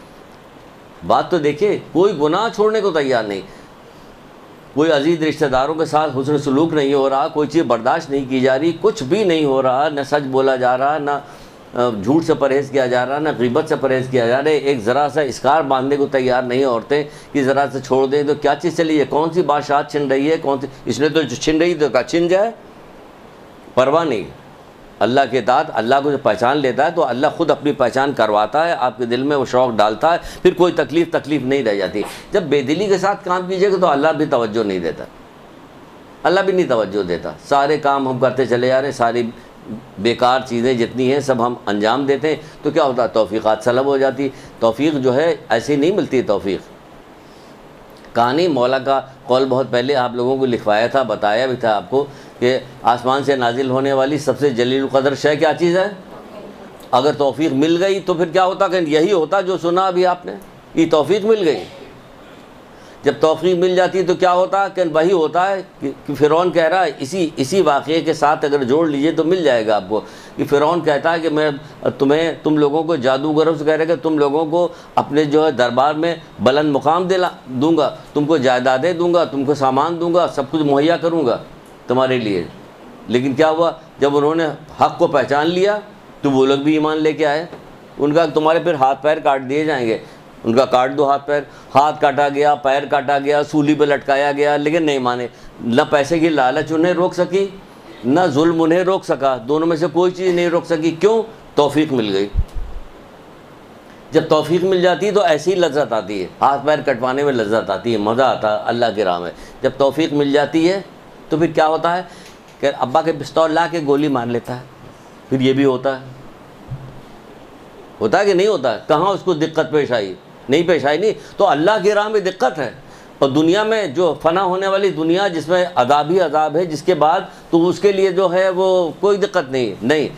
بات تو دیکھیے، کوئی گناہ چھوڑنے کو تیار نہیں. کوئی عزیز رشتہ داروں کے ساتھ حسن سلوک نہیں ہو رہا، کوئی چیز برداشت نہیں کی جا رہی، کچھ بھی نہیں ہو رہا. نہ سچ بولا جا رہا، نہ جھوٹ سے پرہیز کیا جا رہا، نہ غیبت سے پرہیز کیا جا رہا ہے. ایک ذرا سا اسکار باندھنے کو تیار نہیں عورتیں کہ ذرا سے چھوڑ دیں تو کیا چیز چلی ہے. کون سی بادشاہت چھن رہی ہے، کون سی اس نے تو چھن رہی تو کہا چھن جائے، پرواہ نہیں. اللہ کے اطاعت، اللہ کو جو پہچان لیتا ہے تو اللہ خود اپنی پہچان کرواتا ہے، آپ کے دل میں وہ شوق ڈالتا ہے، پھر کوئی تکلیف نہیں رہ جاتی. جب بے دلی کے ساتھ کام کیجیے گا تو اللہ بھی توجہ نہیں دیتا، اللہ بھی نہیں توجہ دیتا. سارے کام ہم کرتے چلے جا رہے ہیں، ساری بیکار چیزیں جتنی ہیں سب ہم انجام دیتے ہیں، تو کیا ہوتا ہے؟ توفیقات سلب ہو جاتی. توفیق جو ہے ایسی نہیں ملتی. توفیق کہانی مولا کا قول بہت پہلے آپ لوگوں کو لکھوایا تھا، بتایا بھی تھا آپ کو کہ آسمان سے نازل ہونے والی سب سے جلیل القدر شے کیا چیز ہے؟ اگر توفیق مل گئی تو پھر کیا ہوتا کہ یہی ہوتا جو سنا ابھی آپ نے، یہ توفیق مل گئی. جب توفیق مل جاتی تو کیا ہوتا کہ وہی ہوتا ہے کہ فرعون کہہ رہا ہے، اسی واقعے کے ساتھ اگر جوڑ لیجئے تو مل جائے گا آپ کو، کہ فرعون کہتا ہے کہ میں تم لوگوں کو جادوگروں سے کہہ رہا ہے کہ تم لوگوں کو اپنے جو ہے دربار میں بلند مقام دوں گا، تم کو جائیدادیں دوں گا، تم کو سامان دوں گا، سب کچھ مہیا کروں گا تمہارے لیے. لیکن کیا ہوا؟ جب انہوں نے حق کو پہچان لیا تو وہ لوگ بھی ایمان لے کے آئے. ان کا تمہارے پھر ہاتھ پیر کاٹ دیے جائیں گے. ان کا کاٹ دو ہاتھ پیر، ہاتھ کاٹا گیا، پیر کاٹا گیا، سولی پہ لٹکایا گیا، لیکن نہیں مانے. نہ پیسے کی لالچ انہیں روک سکی، نہ ظلم انہیں روک سکا. دونوں میں سے کوئی چیز نہیں روک سکی. کیوں؟ توفیق مل گئی. جب توفیق مل جاتی ہے تو ایسی لذت آتی ہے، ہاتھ پیر کٹوانے میں لذت آتی ہے، مزہ آتا ہے اللہ کی راہ میں. جب توفیق مل جاتی ہے تو پھر کیا ہوتا ہے کہ ابا کے پستول لا کے گولی مار لیتا ہے. پھر یہ بھی ہوتا ہے کہ نہیں ہوتا ہے؟ کہاں اس کو دقت پیش آئی؟ نہیں پیش آئی. نہیں تو اللہ کی راہ میں دقت ہے. اور دنیا میں جو فنا ہونے والی دنیا جس میں عذاب ہی عذاب ہے، جس کے بعد تو اس کے لیے جو ہے وہ کوئی دقت نہیں.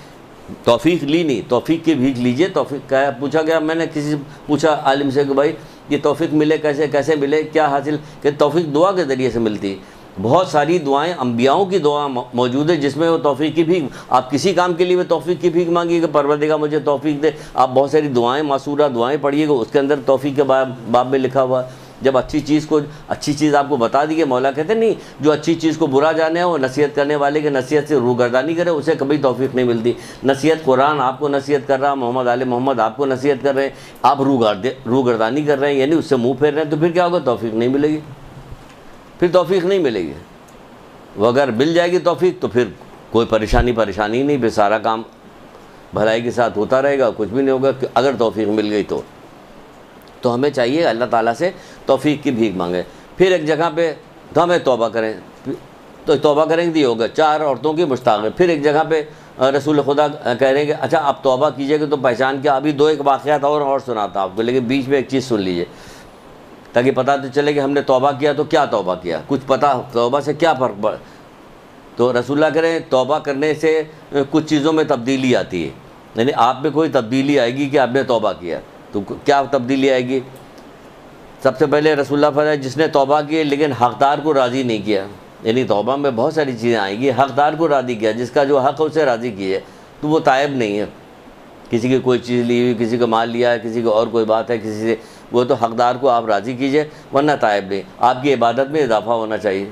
توفیق لی نہیں، توفیق کی بھیک لیجئے. توفیق کیا پوچھا گیا، میں نے کسی سے پوچھا عالم سے کہ بھائی یہ توفیق ملے کیسے ملے، کیا حاصل؟ کہ توفیق دعا کے ذریعے سے ملتی. بہت ساری دعائیں انبیاؤں کی دعا موجود ہے جس میں وہ توفیق کی بھیک. آپ کسی کام کے لیے وہ توفیق کی بھیک مانگیے کہ پروردگار مجھے توفیق دے. آپ بہت ساری دعائیں، معصورہ دعائیں پڑھیے گا، اس کے اندر توفیق کے باب میں لکھا ہوا ہے. جب اچھی چیز آپ کو بتا دی کہ مولا کہتے نہیں جو اچھی چیز کو برا جانے وہ نصیحت کرنے والے کے نصیحت سے روگردانی کرے اسے کبھی توفیق نہیں ملتی. نصیحت قرآن آپ کو نصیحت کر رہا, محمد آل محمد آپ کو نصیحت کر رہے ہیں, آپ روگردانی کر رہے ہیں یعنی اس سے منہ پھیر رہے ہیں, تو پھر کیا ہوگا؟ توفیق نہیں ملے گی, پھر توفیق نہیں ملے گی. وہ اگر مل جائے گی توفیق تو پھر کوئی پریشانی نہیں, پھر سارا کام بھلائی کے ساتھ ہوتا رہے گا, کچھ بھی نہیں ہوگا. اگر توفیق مل گئی تو ہمیں چاہیے اللہ تعالیٰ سے توفیق کی بھیک مانگیں. پھر ایک جگہ پہ تو ہمیں توبہ کریں, تو توبہ کریں گے ہوگا 4 عورتوں کی مشتاق ہے. پھر ایک جگہ پہ رسول خدا کہہ رہے ہیں کہ اچھا آپ توبہ کیجئے گے تو پہچان کیا. ابھی 2 ایک واقعات اور سناتا آپ کو, لیکن بیچ میں ایک چیز سن لیجئے تاکہ پتہ تو چلے کہ ہم نے توبہ کیا تو کیا توبہ کیا, کچھ پتہ توبہ سے کیا فرق پڑ. تو رسول اللہ کریں توبہ کرنے سے کچھ چیزوں میں تبدیلی آتی ہے, یعنی آپ میں کوئی تبدیلی آئے گی کہ آپ نے توبہ کیا. تو کیا تبدیلی آئے گی؟ سب سے پہلے رسول اللہ فرمایا جس نے توبہ کی لیکن حقدار کو راضی نہیں کیا, یعنی توبہ میں بہت ساری چیزیں آئیں گی. حقدار کو راضی کیا, جس کا جو حق ہے اسے راضی کیے, تو وہ تائب نہیں ہے. کسی کی کوئی چیز لی ہوئی, کسی کا مال لیا ہے, کسی کو اور کوئی بات ہے کسی سے, وہ تو حقدار کو آپ راضی کیجئے ورنہ تائب نہیں. آپ کی عبادت میں اضافہ ہونا چاہیے.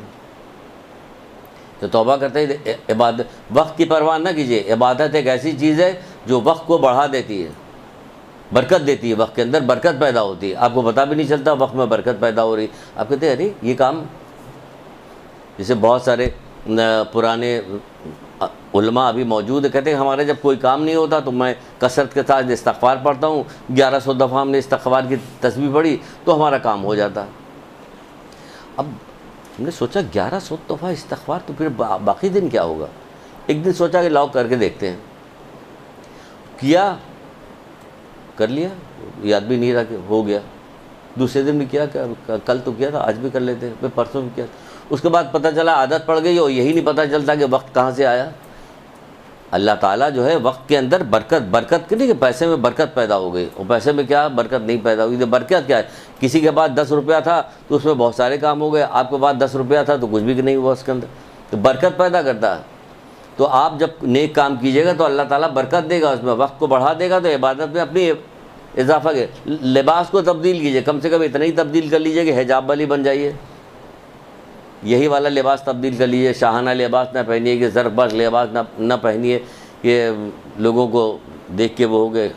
تو توبہ کرتے ہی عبادت, وقت کی پرواہ نہ کیجیے. عبادت ایک ایسی چیز ہے جو وقت کو بڑھا دیتی ہے, برکت دیتی ہے, وقت کے اندر برکت پیدا ہوتی ہے. آپ کو پتہ بھی نہیں چلتا وقت میں برکت پیدا ہو رہی. آپ کہتے ہیں ارے یہ کام, جیسے بہت سارے پرانے علماء ابھی موجود ہیں, کہتے ہیں ہمارے جب کوئی کام نہیں ہوتا تو میں کثرت کے ساتھ استغفار پڑھتا ہوں. 1100 دفعہ ہم نے استغفار کی تسبیح پڑھی تو ہمارا کام ہو جاتا. اب ہم نے سوچا 1100 دفعہ استغفار تو پھر باقی دن کیا ہوگا. ایک دن سوچا کہ لاؤ کر کے دیکھتے ہیں. کیا, کر لیا, یاد بھی نہیں رہا کہ ہو گیا. دوسرے دن بھی کیا, کل تو کیا تھا آج بھی کر لیتے ہیں, پھر پرسوں بھی کیا. اس کے بعد پتہ چلا عادت پڑ گئی اور یہی نہیں پتہ چلتا کہ وقت کہاں سے آیا. اللہ تعالیٰ جو ہے وقت کے اندر برکت کی نہیں کہ پیسے میں برکت پیدا ہو گئی, اور پیسے میں کیا برکت نہیں پیدا ہوئی. برکت کیا ہے, کسی کے پاس 10 روپیہ تھا تو اس میں بہت سارے کام ہو گئے, آپ کے پاس 10 روپیہ تھا تو کچھ بھی نہیں ہوا اس کے اندر. تو برکت پیدا کرتا ہے. تو آپ جب نیک کام کیجیے گا تو اللہ تعالیٰ برکت دے گا, اس میں وقت کو بڑھا دے گا. تو عبادت میں اپنی اضافہ کے لباس کو تبدیل کیجیے, کم سے کم اتنا ہی تبدیل کر لیجیے کہ حجاب والی بن جائیے. یہی والا لباس تبدیل کر لیجیے, شاہانہ لباس نہ پہنیے, کہ ظرف بخش لباس نہ پہنیے کہ لوگوں کو دیکھ کے وہ ہو گئے.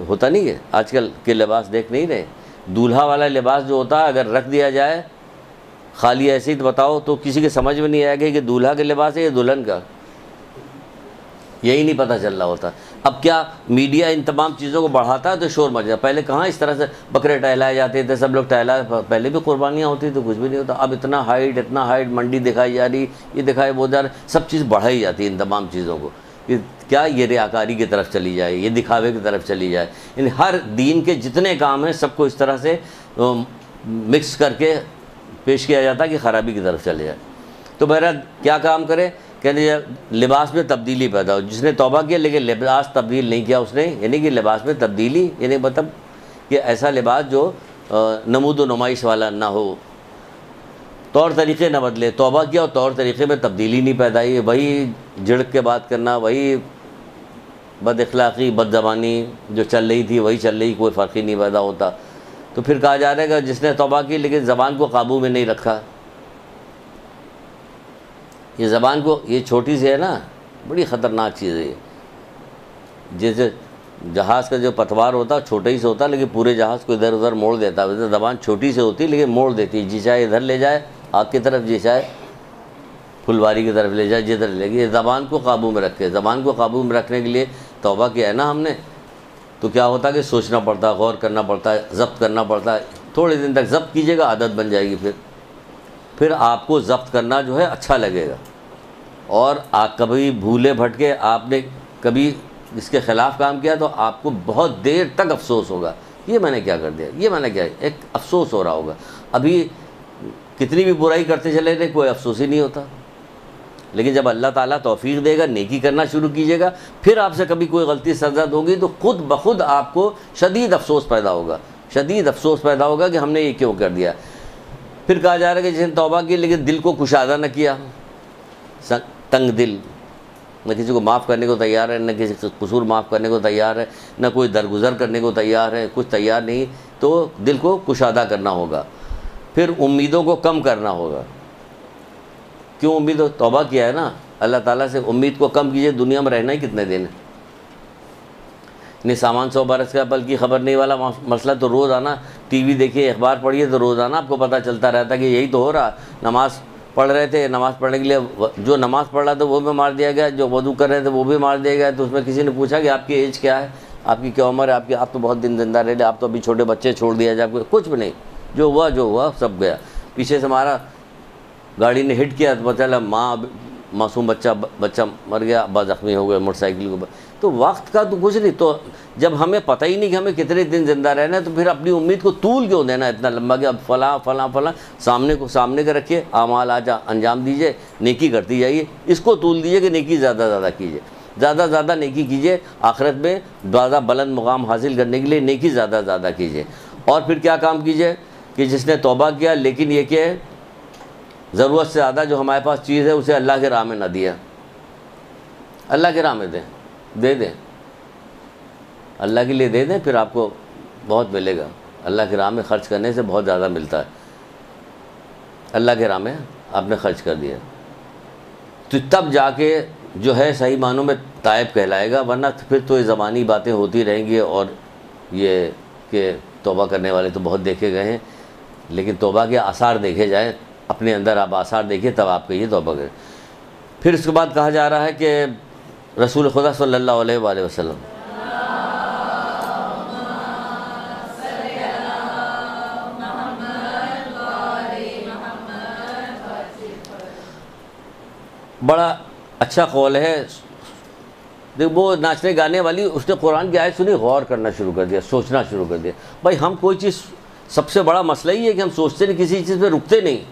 ہوتا نہیں ہے آج کل کے لباس دیکھ نہیں رہے. دولہا والا لباس جو ہوتا ہے اگر رکھ دیا جائے خالی ایسے ہی تو بتاؤ تو کسی کے سمجھ میں نہیں آئے گا کہ دولہا کے لباس ہے یا دلہن کا, یہی نہیں پتہ چل رہا ہوتا. اب کیا میڈیا ان تمام چیزوں کو بڑھاتا ہے تو شور مچ جاتا. پہلے کہاں اس طرح سے بکرے ٹہلائے جاتے تھے, سب لوگ ٹہلائے, پہلے بھی قربانیاں ہوتی تو کچھ بھی نہیں ہوتا. اب اتنا ہائٹ منڈی دکھائی جا رہی, یہ دکھائے وہ جا رہا, سب چیز بڑھائی جاتی ہے ان تمام چیزوں کو. کیا یہ ریاکاری کی طرف چلی جائے, یہ دکھاوے کی طرف چلی جائے. یعنی ہر دین کے جتنے کام ہیں سب کو اس طرح سے مکس کر کے پیش کیا جاتا ہے کہ خرابی کی طرف چلے جائے. تو بہرحال کیا کام کرے, کہتے ہیں لباس میں تبدیلی پیدا ہو. جس نے توبہ کیا لیکن لباس تبدیل نہیں کیا اس نے, یعنی کہ لباس میں تبدیلی, یعنی مطلب کہ ایسا لباس جو نمود و نمائش والا نہ ہو, طور طریقے نہ بدلے. توبہ کیا اور طور طریقے میں تبدیلی نہیں پیدا ہوئی, وہی جھڑک کے بات کرنا, وہی بد اخلاقی بد زبانی جو چل رہی تھی وہی چل رہی, کوئی فرق ہی نہیں پیدا ہوتا. تو پھر کہا جا رہا ہے کہ جس نے توبہ کی لیکن زبان کو قابو میں نہیں رکھا. یہ زبان کو, یہ چھوٹی سی ہے نا, بڑی خطرناک چیز ہے یہ. جیسے جہاز کا جو پتوار ہوتا ہے چھوٹا ہی سے ہوتا ہے لیکن پورے جہاز کو ادھر ادھر موڑ دیتا ہے. ویسے زبان چھوٹی سے ہوتی ہے لیکن موڑ دیتی ہے, جی چاہے ادھر لے جائے آگ کی طرف, جی چاہے پھلواری کی طرف لے جائے, جدھر لے گی. زبان کو قابو میں رکھے. زبان کو قابو میں رکھنے کے لیے توبہ کیا ہے نا ہم نے, تو کیا ہوتا ہے کہ سوچنا پڑتا ہے, غور کرنا پڑتا ہے, ضبط کرنا پڑتا ہے. تھوڑے دن تک ضبط کیجیے گا, عادت بن جائے گی. پھر آپ کو ضبط کرنا جو ہے اچھا لگے گا. اور آپ کبھی بھولے بھٹکے آپ نے کبھی اس کے خلاف کام کیا تو آپ کو بہت دیر تک افسوس ہوگا, یہ میں نے کیا کر دیا, یہ میں نے کیا, ایک افسوس ہو رہا ہوگا. ابھی کتنی بھی برائی کرتے چلے گئے کوئی افسوس ہی نہیں ہوتا. لیکن جب اللہ تعالیٰ توفیق دے گا, نیکی کرنا شروع کیجیے گا, پھر آپ سے کبھی کوئی غلطی سرزد ہوگی تو خود بخود آپ کو شدید افسوس پیدا ہوگا, شدید افسوس پیدا ہوگا کہ ہم نے یہ کیوں کر دیا. پھر کہا جا رہا ہے کہ جس نے توبہ کی لیکن دل کو کشادہ نہ کیا, تنگ دل, نہ کسی کو معاف کرنے کو تیار ہے, نہ کسی قصور معاف کرنے کو تیار ہے, نہ کوئی درگزر کرنے کو تیار ہے, کچھ تیار نہیں, تو دل کو کشادہ کرنا ہوگا. پھر امیدوں کو کم کرنا ہوگا. کیوں امید؟ توبہ کیا ہے نا اللہ تعالیٰ سے. امید کو کم کیجئے, دنیا میں رہنا ہی کتنے دن ہے. نہیں سامان 100 برس کا پل کی خبر نہیں والا مسئلہ تو روزانہ ٹی وی دیکھیے, اخبار پڑھیے تو روزانہ آپ کو پتہ چلتا رہتا کہ یہی تو ہو رہا. نماز پڑھ رہے تھے, نماز پڑھنے کے لیے جو نماز پڑھ رہا تھا وہ بھی مار دیا گیا, جو وضو کر رہے تھے وہ بھی مار دیا گیا. تو اس میں کسی نے پوچھا کہ آپ کی ایج کیا ہے, آپ کی کیا عمر ہے, آپ تو بہت دن زندہ رہے, آپ تو ابھی چھوٹے بچے چھوڑ دیا جائے. کچھ بھی نہیں, جو ہوا سب گیا. پیچھے سے ہمارا گاڑی نے ہٹ کیا تو چلا ماں معصوم بچہ مر گیا, ابا زخمی ہو گئے موٹر سائیکل کو. تو وقت کا تو کچھ نہیں. تو جب ہمیں پتہ ہی نہیں کہ ہمیں کتنے دن زندہ رہنا ہے تو پھر اپنی امید کو طول کیوں دینا اتنا لمبا کہ اب فلاں فلاں فلاں سامنے کے رکھیے, اعمال آج انجام دیجئے, نیکی کرتی جائیے. اس کو طول دیجئے کہ نیکی زیادہ کیجئے, زیادہ نیکی کیجئے. آخرت میں زیادہ بلند مقام حاصل کرنے کے لیے نیکی زیادہ کیجئے. اور پھر کیا کام کیجئے کہ جس نے توبہ کیا لیکن یہ کہ ضرورت سے زیادہ جو ہمارے پاس چیز ہے اسے اللہ کے راہ میں نہ دیا. اللہ کے راہ میں دے دیں, اللہ کے لیے دے دیں, پھر آپ کو بہت ملے گا. اللہ کے راہ میں خرچ کرنے سے بہت زیادہ ملتا ہے. اللہ کے راہ میں آپ نے خرچ کر دیا تو تب جا کے جو ہے صحیح معنوں میں تائب کہلائے گا. ورنہ پھر تو یہ زبانی باتیں ہوتی رہیں گی, اور یہ کہ توبہ کرنے والے تو بہت دیکھے گئے ہیں, لیکن توبہ کے آثار دیکھے جائیں, اپنے اندر آپ آثار دیکھیں تب آپ کہیے توبہ کریں. پھر اس کے بعد کہا جا رہا ہے کہ رسول خدا صلی اللہ علیہ وآلہ وسلم بڑا اچھا قول ہے. دیکھ وہ ناچنے گانے والی اس نے قرآن کی آیت سنی, غور کرنا شروع کر دیا, سوچنا شروع کر دیا. بھائی ہم کوئی چیز, سب سے بڑا مسئلہ ہی ہے کہ ہم سوچتے نہیں, کسی چیز پہ رکتے نہیں.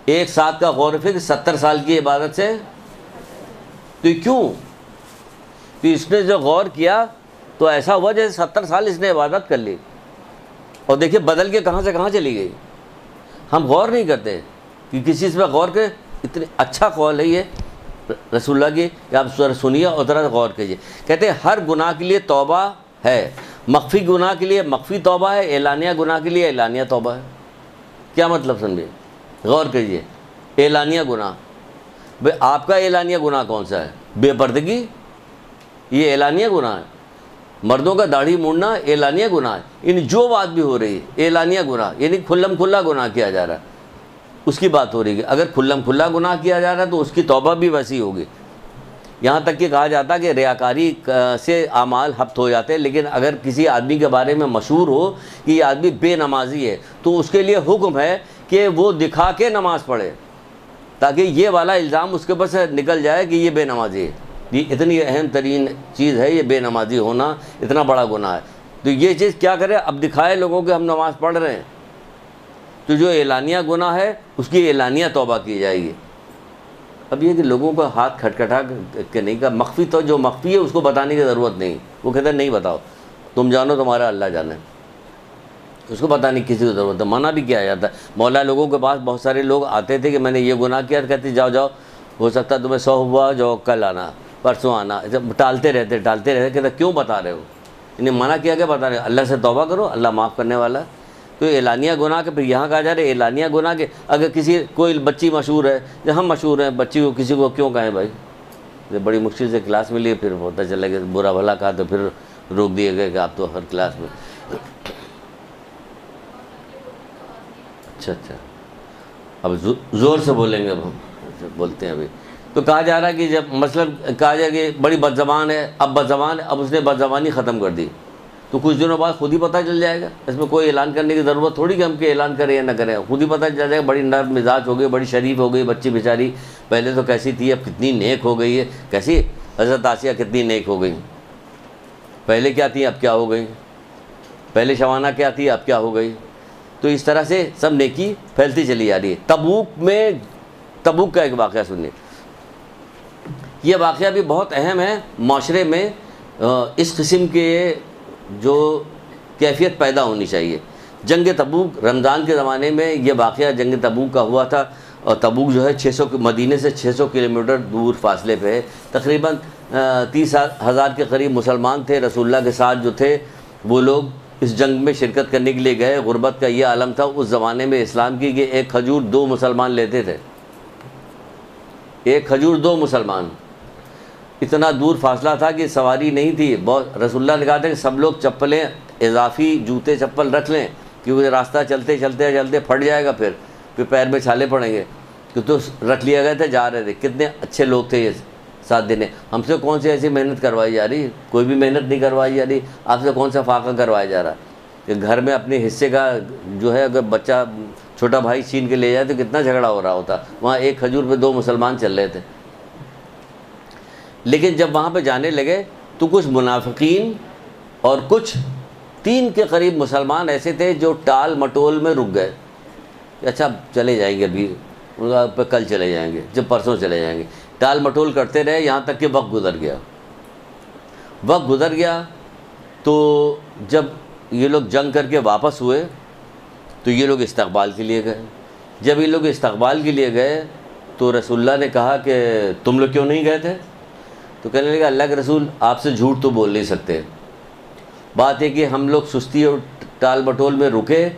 ایک ساتھ کا غور و فکر 70 سال کی عبادت سے تو کیوں؟ تو اس نے جو غور کیا تو ایسا ہوا جیسے 70 سال اس نے عبادت کر لی, اور دیکھیے بدل کے کہاں سے کہاں چلی گئی. ہم غور نہیں کرتے کہ کسی چیز پہ غور کرے. اتنے اچھا قول ہے یہ رسول اللہ کی کہ آپ سنیے اور ذرا غور کیجیے. کہتے ہیں ہر گناہ کے لیے توبہ ہے, مخفی گناہ کے لیے مخفی توبہ ہے, اعلانیہ گناہ کے لیے اعلانیہ توبہ ہے. کیا مطلب سمجھے؟ غور کیجیے. اعلانیہ گناہ, بھئی آپ کا اعلانیہ گناہ کون سا ہے؟ بے پردگی, یہ اعلانیہ گناہ ہے. مردوں کا داڑھی مونڈنا اعلانیہ گناہ ہے. یعنی جو بات بھی ہو رہی ہے اعلانیہ گناہ, یعنی کھلم کھلا گناہ کیا جا رہا ہے, اس کی بات ہو رہی ہے. اگر کھلم کھلا گناہ کیا جا رہا ہے تو اس کی توبہ بھی ویسی ہوگی. یہاں تک کہ کہا جاتا کہ ریاکاری سے اعمال ہفت ہو جاتے ہیں, لیکن اگر کسی آدمی کے بارے میں مشہور ہو کہ یہ آدمی بے نمازی ہے تو اس کے لیے حکم ہے کہ وہ دکھا کے نماز پڑھے, تاکہ یہ والا الزام اس کے اوپر سے نکل جائے کہ یہ بے نمازی ہے. یہ اتنی اہم ترین چیز ہے, یہ بے نمازی ہونا اتنا بڑا گناہ ہے. تو یہ چیز کیا کرے, اب دکھائے لوگوں کہ ہم نماز پڑھ رہے ہیں. تو جو اعلانیہ گناہ ہے اس کی اعلانیہ توبہ کی جائے گی. اب یہ کہ لوگوں کو ہاتھ کھٹکھٹا کہ نہیں کا مخفی, تو جو مخفی ہے اس کو بتانے کی ضرورت نہیں. وہ کہتے ہیں نہیں بتاؤ, تم جانو تمہارا اللہ جانے, اس کو بتانے کی کسی کو ضرورت ہے. منع بھی کیا جاتا ہے. مولا لوگوں کے پاس بہت سارے لوگ آتے تھے کہ میں نے یہ گناہ کیا, کہتے جاؤ ہو سکتا ہے تمہیں 100 ہوا, جاؤ کل آنا, پرسوں آنا. ٹالتے رہتے کہتے کیوں بتا رہے ہو, انہیں منع کیا کہ بتا رہے, اللہ سے توبہ کرو, اللہ معاف کرنے والا. تو اعلانیہ گناہ کے پھر یہاں کہا جا رہا ہے اعلانیہ گناہ کے اگر کوئی بچی مشہور ہے, ہم مشہور ہیں, بچی کو کسی کو کیوں کہیں بھائی, بڑی مشکل سے کلاس ملی, پھر ہوتا چلا کہ برا بھلا کہا تو پھر روک دیے گئے کہ آپ تو ہر کلاس میں. اچھا اب زور سے بولیں گے, اب ہم بولتے ہیں ابھی. تو کہا جا رہا ہے کہ جب مثلاً کہا جائے کہ بڑی بدزبان ہے, اب اس نے بدزبانی ختم کر دی تو کچھ دنوں بعد خود ہی پتہ چل جائے گا. اس میں کوئی اعلان کرنے کی ضرورت تھوڑی کہ ہم کہ اعلان کریں یا نہ کریں, خود ہی پتہ چل جائے گا. بڑی نرم مزاج ہو گئی, بڑی شریف ہو گئی بچی بیچاری, پہلے تو کیسی تھی اب کتنی نیک ہو گئی ہے. کیسی حضرت آسیہ کتنی نیک ہو گئی, پہلے کیا تھی اب کیا ہو گئی, پہلے شوانہ کیا تھی اب کیا ہو گئی. تو اس طرح سے سب نیکی پھیلتی چلی جا رہی ہے. تبوک کا ایک واقعہ سنیے. یہ واقعہ بھی بہت اہم ہے معاشرے میں. اس قسم کے جو کیفیت پیدا ہونی چاہیے. جنگ تبوک رمضان کے زمانے میں یہ واقعہ جنگ تبوک کا ہوا تھا, اور تبوک جو ہے 600 مدینے سے 600 کلومیٹر دور فاصلے پہ ہے. تقریباً 30,000 کے قریب مسلمان تھے. رسول اللہ کے ساتھ جو تھے وہ لوگ اس جنگ میں شرکت کرنے کے لیے گئے، غربت کا یہ عالم تھا اس زمانے میں اسلام کی کہ ایک کھجور 2 مسلمان لیتے تھے، ایک کھجور 2 مسلمان، اتنا دور فاصلہ تھا کہ سواری نہیں تھی۔ بہت رسول اللہ نے کہا تھا کہ سب لوگ چپلیں اضافی جوتے چپل رکھ لیں، کیونکہ راستہ چلتے چلتے چلتے پھٹ جائے گا، پھر پیر میں چھالے پڑیں گے، تو رکھ لیا گئے تھے، جا رہے تھے۔ کتنے اچھے لوگ تھے یہ 7 دن۔ ہم سے کون سی ایسی محنت کروائی جا رہی؟ کوئی بھی محنت نہیں کروائی جا رہی۔ آپ سے کون سا فاقہ کروایا جا رہا کہ گھر میں اپنے حصے کا جو ہے اگر بچہ چھوٹا بھائی چھین کے لے جائے تو کتنا جھگڑا ہو رہا ہوتا۔ وہاں ایک کھجور پہ 2 مسلمان چل رہے تھے۔ لیکن جب وہاں پہ جانے لگے تو کچھ منافقین اور کچھ 3 کے قریب مسلمان ایسے تھے جو ٹال مٹول میں رک گئے کہ اچھا چلے جائیں گے، ابھی ان کا پہ کل چلے جائیں گے، جب پرسوں چلے جائیں گے۔ ٹال مٹول کرتے رہے یہاں تک کہ وقت گزر گیا تو جب یہ لوگ جنگ کر کے واپس ہوئے تو یہ لوگ استقبال کے لیے گئے۔ جب یہ لوگ استقبال کے لیے گئے تو رسول اللہ نے کہا کہ تم لوگ کیوں نہیں گئے تھے؟ تو کہنے لگا اللہ کے رسول آپ سے جھوٹ تو بول نہیں سکتے، بات ہے کہ ہم لوگ سستی اور ٹال مٹول میں رکے،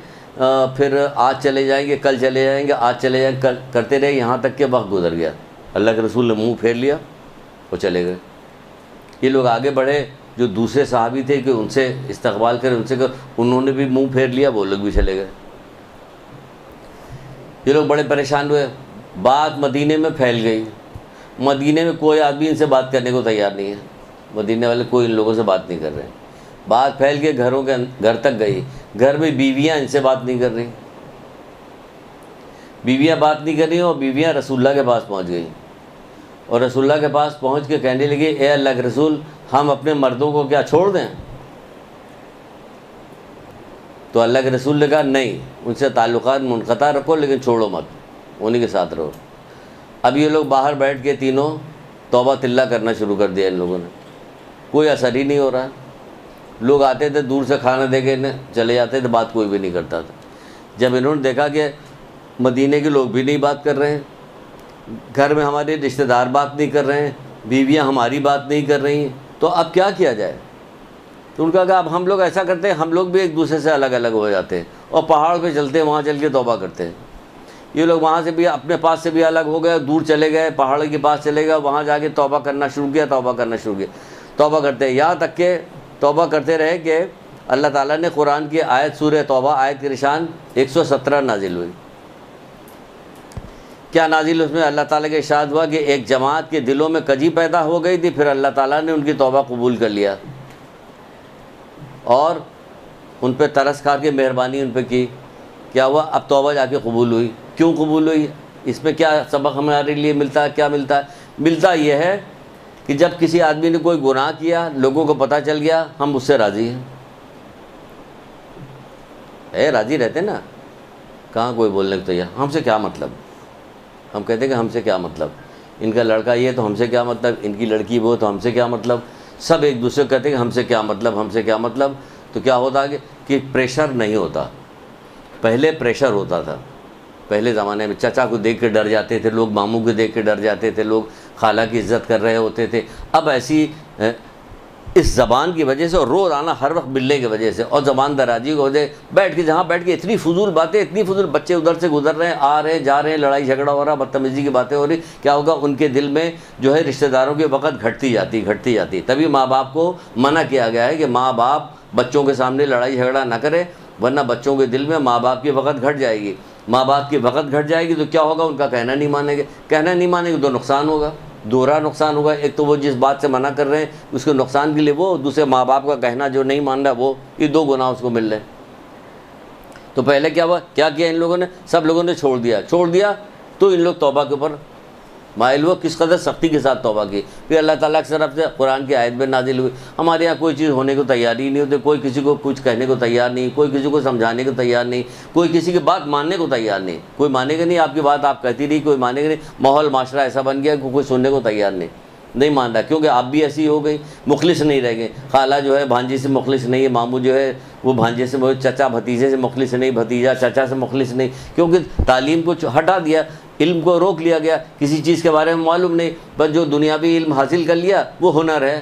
پھر آج چلے جائیں گے، کل چلے جائیں گے، آج چلے جائیں گے، کرتے رہے یہاں تک کہ وقت گزر گیا۔ اللہ کے رسول نے منہ پھیر لیا اور چلے گئے۔ یہ لوگ آگے بڑھے، جو دوسرے صحابی تھے کہ ان سے استقبال کرے، ان سے انہوں نے بھی منہ پھیر لیا، وہ لوگ بھی چلے گئے۔ یہ لوگ بڑے پریشان ہوئے، بات مدینے میں پھیل گئی۔ مدینے میں کوئی آدمی ان سے بات کرنے کو تیار نہیں ہے، مدینے والے کوئی ان لوگوں سے بات نہیں کر رہے۔ بات پھیل کے گھر تک گئی، گھر میں بیویاں ان سے بات نہیں کر رہی، بیویاں بات نہیں کر رہی، اور بیویاں رسول اللہ کے پاس پہنچ گئیں، اور رسول اللہ کے پاس پہنچ کے کہنے لگے اے اللہ کے رسول ہم اپنے مردوں کو کیا چھوڑ دیں؟ تو اللہ کے رسول نے کہا نہیں، ان سے تعلقات منقطع رکھو لیکن چھوڑو مت، انہیں کے ساتھ رہو۔ اب یہ لوگ باہر بیٹھ کے تینوں توبہ تلہ کرنا شروع کر دیا ان لوگوں نے، کوئی اثر ہی نہیں ہو رہا۔ لوگ آتے تھے دور سے کھانا دے کے چلے جاتے تھے، بات کوئی بھی نہیں کرتا تھا۔ جب انہوں نے دیکھا کہ مدینے کے لوگ بھی نہیں بات کر رہے ہیں، گھر میں ہمارے رشتہ دار بات نہیں کر رہے ہیں، بیویاں ہماری بات نہیں کر رہی ہیں، تو اب کیا کیا جائے؟ تو ان کا کہا اب ہم لوگ ایسا کرتے ہیں، ہم لوگ بھی ایک دوسرے سے الگ الگ ہو جاتے ہیں اور پہاڑ پہ چلتے ہیں، وہاں چل کے توبہ کرتے ہیں۔ یہ لوگ وہاں سے بھی اپنے پاس سے بھی الگ ہو گئے، دور چلے گئے، پہاڑوں کے پاس چلے گئے، وہاں جا کے توبہ کرنا شروع کیا، توبہ کرتے ہیں، یہاں تک کہ توبہ کرتے رہے کہ اللہ تعالیٰ نے قرآن کی آیت سورہ توبہ آیت کی نشان 117 نازل ہوئی۔ کیا نازل؟ اس میں اللہ تعالیٰ کا ارشاد ہوا کہ ایک جماعت کے دلوں میں کجی پیدا ہو گئی تھی، پھر اللہ تعالیٰ نے ان کی توبہ قبول کر لیا اور ان پہ ترس کھا کے مہربانی ان پہ کی۔ کیا ہوا؟ اب توبہ جا کے قبول ہوئی۔ کیوں قبول ہوئی؟ اس میں کیا سبق ہمارے لیے ملتا ہے؟ کیا ملتا ہے؟ ملتا یہ ہے کہ جب کسی آدمی نے کوئی گناہ کیا، لوگوں کو پتہ چل گیا، ہم اس سے راضی ہیں، راضی رہتے نا، کہاں کوئی بولنے کو تیار، ہم سے کیا مطلب؟ ہم کہتے ہیں کہ ہم سے کیا مطلب، ان کا لڑکا یہ تو ہم سے کیا مطلب، ان کی لڑکی وہ تو ہم سے کیا مطلب، سب ایک دوسرے کو کہتے ہیں کہ ہم سے کیا مطلب، ہم سے کیا مطلب۔ تو کیا ہوتا کہ پریشر نہیں ہوتا، پہلے پریشر ہوتا تھا۔ پہلے زمانے میں چچا کو دیکھ کے ڈر جاتے تھے لوگ، ماموں کو دیکھ کے ڈر جاتے تھے لوگ، خالہ کی عزت کر رہے ہوتے تھے۔ اب ایسی اس زبان کی وجہ سے اور روزانہ ہر وقت ملنے کی وجہ سے اور زبان درازی کی وجہ سے بیٹھ کے جہاں بیٹھ کے اتنی فضول باتیں، اتنی فضول، بچے ادھر سے گزر رہے ہیں، آ رہے ہیں، جا رہے ہیں، لڑائی جھگڑا ہو رہا، بدتمیزی کی باتیں ہو رہی، کیا ہوگا؟ ان کے دل میں جو ہے رشتہ داروں کے وقت گھٹتی جاتی۔ تبھی ماں باپ کو منع کیا گیا ہے کہ ماں باپ بچوں کے سامنے لڑائی جھگڑا نہ کرے، ورنہ بچوں کے دل میں ماں باپ کی وقت گھٹ جائے گی۔ ماں باپ کی وقت گھٹ جائے گی تو کیا ہوگا؟ ان کا کہنا نہیں مانیں گے، تو نقصان ہوگا، دوہرا نقصان ہوگا۔ ایک تو وہ جس بات سے منع کر رہے ہیں اس کے نقصان کے لیے وہ، دوسرے ماں باپ کا کہنا جو نہیں مان رہا وہ، یہ 2 گناہ اس کو مل رہے ہیں۔ تو پہلے کیا ہوا؟ کیا کیا ان لوگوں نے؟ سب لوگوں نے چھوڑ دیا تو ان لوگ توبہ کے اوپر مائل ہوا، کس قدر سختی کے ساتھ توبہ کی۔ پھر اللہ تعالیٰ کی طرف سے قرآن کی آیت میں نازل ہوئی۔ ہمارے یہاں کوئی چیز ہونے کو تیار ہی نہیں ہوتی، کوئی کسی کو کچھ کہنے کو تیار نہیں، کوئی کسی کو سمجھانے کو تیار نہیں، کوئی کسی کی بات ماننے کو تیار نہیں، کوئی مانے گا نہیں آپ کی بات، آپ کہتی رہی، کوئی مانے گا نہیں۔ ماحول معاشرہ ایسا بن گیا کہ کوئی سننے کو تیار نہیں مان رہا، کیونکہ آپ بھی ایسی ہو گئی، مخلص نہیں رہ گئے۔ خالہ جو ہے بھانجی سے مخلص نہیں ہے، ماموں جو ہے وہ بھانجے سے، چچا بھتیجے سے مخلص نہیں، بھتیجا چچا سے مخلص نہیں، کیونکہ تعلیم کو ہٹا دیا، علم کو روک لیا گیا، کسی چیز کے بارے میں معلوم نہیں، بس جو دنیاوی علم حاصل کر لیا وہ ہنر ہے،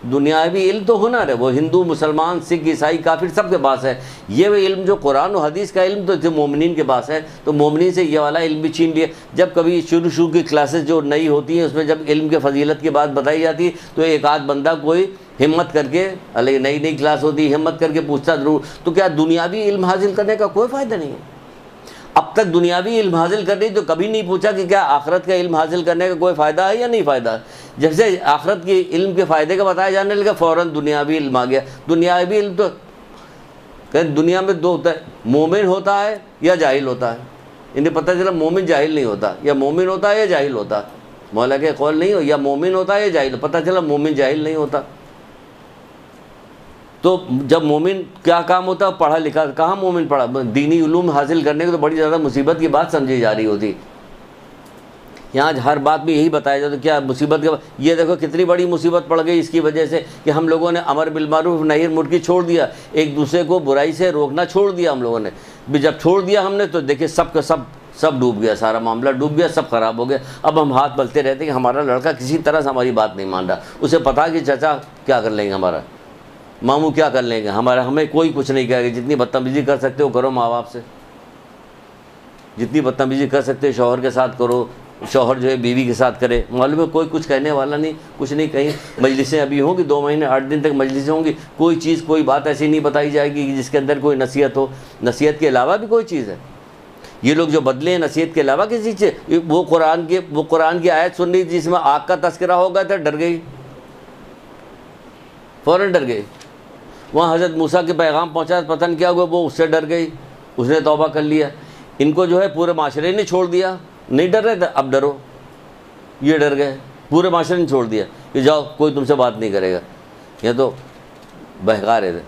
دنیاوی علم تو ہنر ہے، وہ ہندو مسلمان سکھ عیسائی کافر سب کے پاس ہے۔ یہ وہ علم جو قرآن و حدیث کا علم تو مومنین کے پاس ہے، تو مومنین سے یہ والا علم بھی چھین لیا۔ جب کبھی شروع کی کلاسز جو نئی ہوتی ہیں اس میں جب علم کے فضیلت کی بات بتائی جاتی ہے تو ایک آدھ بندہ کوئی ہمت کر کے، نئی نئی کلاس ہوتی ہے، ہمت کر کے پوچھتا ضرور، تو کیا دنیاوی علم حاصل کرنے کا کوئی فائدہ نہیں ہے؟ اب تک دنیاوی علم حاصل کرنے تو کبھی نہیں پوچھا کہ کیا آخرت کا علم حاصل کرنے کا کوئی فائدہ ہے یا نہیں فائدہ۔ جب سے آخرت کے علم کے فائدے کا بتایا جانے لگا فوراً دنیاوی علم آ گیا۔ دنیاوی علم تو دنیا میں دو ہوتا ہے، مومن ہوتا ہے یا جاہل ہوتا ہے۔ انہیں پتہ چلا مومن جاہل نہیں ہوتا، یا مومن ہوتا ہے یا جاہل ہوتا ہے۔ مولا کے قول نہیں ہو، یا مومن ہوتا ہے یا جاہل، پتہ چلا مومن جاہل نہیں ہوتا۔ تو جب مومن کیا کام ہوتا ہے؟ پڑھا لکھا۔ کہاں مومن پڑھا؟ دینی علوم حاصل کرنے کو تو بڑی زیادہ مصیبت کی بات سمجھی جا رہی ہوتی۔ یہاں ہر بات میں یہی بتایا جاتا کیا مصیبت کا، یہ دیکھو کتنی بڑی مصیبت پڑ گئی اس کی وجہ سے کہ ہم لوگوں نے امر بالمعروف نہی عن المنکر چھوڑ دیا، ایک دوسرے کو برائی سے روکنا چھوڑ دیا ہم لوگوں نے۔ جب چھوڑ دیا ہم نے تو دیکھیں سب کا سب ڈوب گیا، سارا معاملہ ڈوب گیا، سب خراب ہو گیا۔ اب ہم ہاتھ ملتے رہتے کہ ہمارا لڑکا کسی طرح سے ہماری بات نہیں مان رہا، اسے پتا کہ چچا کیا کر لیں گے، ہمارا ماموں کیا کر لیں گے، ہمیں کوئی کچھ نہیں کہے گا۔ جتنی بدتمیزی کر سکتے ہو کرو ماں باپ سے، جتنی بدتمیزی کر سکتے ہو شوہر کے ساتھ کرو، شوہر جو ہے بیوی کے ساتھ کرے، معلوم ہے کوئی کچھ کہنے والا نہیں، کچھ نہیں۔ کہیں مجلسیں ابھی ہوں گی 2 مہینے 8 دن تک مجلسیں ہوں گی، کوئی چیز کوئی بات ایسی نہیں بتائی جائے گی جس کے اندر کوئی نصیحت ہو۔ نصیحت کے علاوہ بھی کوئی چیز ہے؟ یہ لوگ جو بدلے ہیں نصیحت کے علاوہ کسی چیز، وہ قرآن کی آیت سن رہی جس میں آگ کا تذکرہ ہوگا تو ڈر گئی، فوراً ڈر گئی۔ وہاں حضرت موسیٰ کے پیغام پہنچا، پتہ نہیں کیا ہوا، وہ اس سے ڈر گئی، اس نے توبہ کر لیا۔ ان کو جو ہے پورے معاشرے نے چھوڑ دیا، نہیں ڈر رہے تھے اب ڈرو، یہ ڈر گئے، پورے معاشرے نے چھوڑ دیا کہ جاؤ کوئی تم سے بات نہیں کرے گا، یہ تو بہکا رہے تھے۔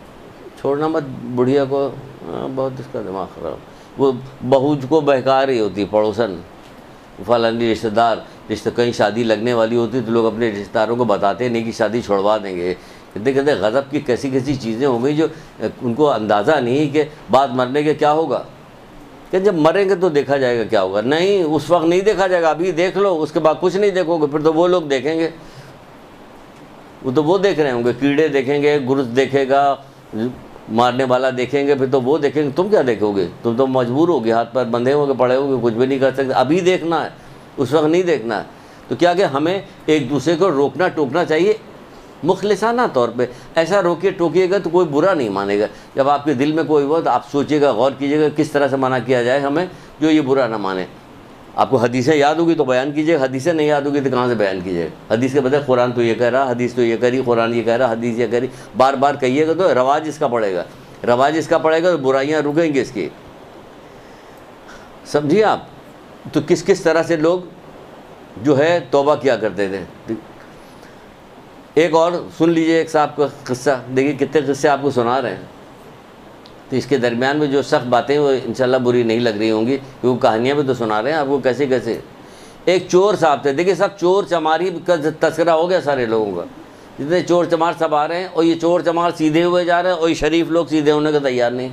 چھوڑنا مت بڑھیا کو، بہت اس کا دماغ خراب، وہ بہو کو بہکا رہی ہوتی پڑوسن، فلانی رشتہ دار، کہیں شادی لگنے والی ہوتی تو لوگ اپنے رشتہ داروں کو بتاتے نہیں کہ شادی چھوڑوا دیں گے۔ کہتے غضب کی کیسی کیسی چیزیں ہوں گی جو ان کو اندازہ نہیں کہ بعد مرنے کے کیا ہوگا، کہ جب مریں گے تو دیکھا جائے گا کیا ہوگا۔ نہیں، اس وقت نہیں دیکھا جائے گا، ابھی دیکھ لو، اس کے بعد کچھ نہیں دیکھو گے، پھر تو وہ لوگ دیکھیں گے، وہ تو وہ دیکھ رہے ہوں گے، کیڑے دیکھیں گے، گرز دیکھے گا، مارنے والا دیکھیں گے، پھر تو وہ دیکھیں گے، تم کیا دیکھو گے؟ تم تو مجبور ہو گے، ہاتھ پر بندھے ہو گے، پڑے ہو گے، کچھ بھی نہیں کر سکتے۔ ابھی دیکھنا ہے، اس وقت نہیں دیکھنا ہے۔ تو کیا کہ ہمیں ایک دوسرے کو روکنا ٹوکنا چاہیے مخلصانہ طور پہ۔ ایسا روکیے ٹوکیے گا تو کوئی برا نہیں مانے گا۔ جب آپ کے دل میں کوئی ہو تو آپ سوچیے گا، غور کیجیے گا کس طرح سے منع کیا جائے ہمیں جو یہ برا نہ مانے۔ آپ کو حدیثیں یاد ہوگی تو بیان کیجیے، حدیثیں نہیں یاد ہوگی تو کہاں سے بیان کیجیے؟ حدیث کے بدلے قرآن تو یہ کہہ رہا، حدیث تو یہ کہہ رہی، قرآن یہ کہہ رہا، حدیث یہ کہہ رہی، بار بار کہیے گا تو رواج اس کا پڑے گا، رواج اس کا پڑے گا تو برائیاں رکیں گی اس کی، سمجھیے آپ۔ تو کس طرح سے لوگ جو ہے توبہ کیا کرتے تھے۔ ایک اور سن لیجئے ایک صاحب کا قصہ، دیکھیے کتنے قصے آپ کو سنا رہے ہیں، تو اس کے درمیان میں جو سخت باتیں وہ انشاءاللہ بری نہیں لگ رہی ہوں گی، کیونکہ کہانیاں بھی تو سنا رہے ہیں آپ کو کیسے کیسے۔ ایک چور صاحب تھے، دیکھیے سب چور چماری کا تذکرہ ہو گیا سارے لوگوں کا، جتنے چور چمار سب آ رہے ہیں، اور یہ چور چمار سیدھے ہوئے جا رہے ہیں، اور یہ شریف لوگ سیدھے ہونے کا تیار نہیں،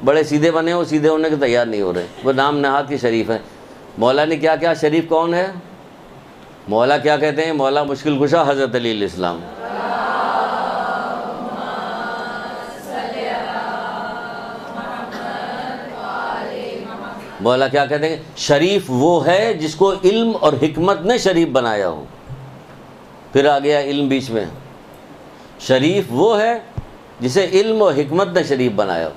بڑے سیدھے بنے وہ سیدھے ہونے کے تیار نہیں ہو رہے، وہ نام نہاد کے شریف ہیں۔ مولا نے کیا کیا؟ شریف کون ہے؟ مولا کیا کہتے ہیں؟ مولا مشکل کشا حضرت علی علیہ السلام۔ مولا کیا کہتے ہیں؟ شریف وہ ہے جس کو علم اور حکمت نے شریف بنایا ہو۔ پھر آ گیا علم بیچ میں۔ شریف وہ ہے جسے علم اور حکمت نے شریف بنایا ہو،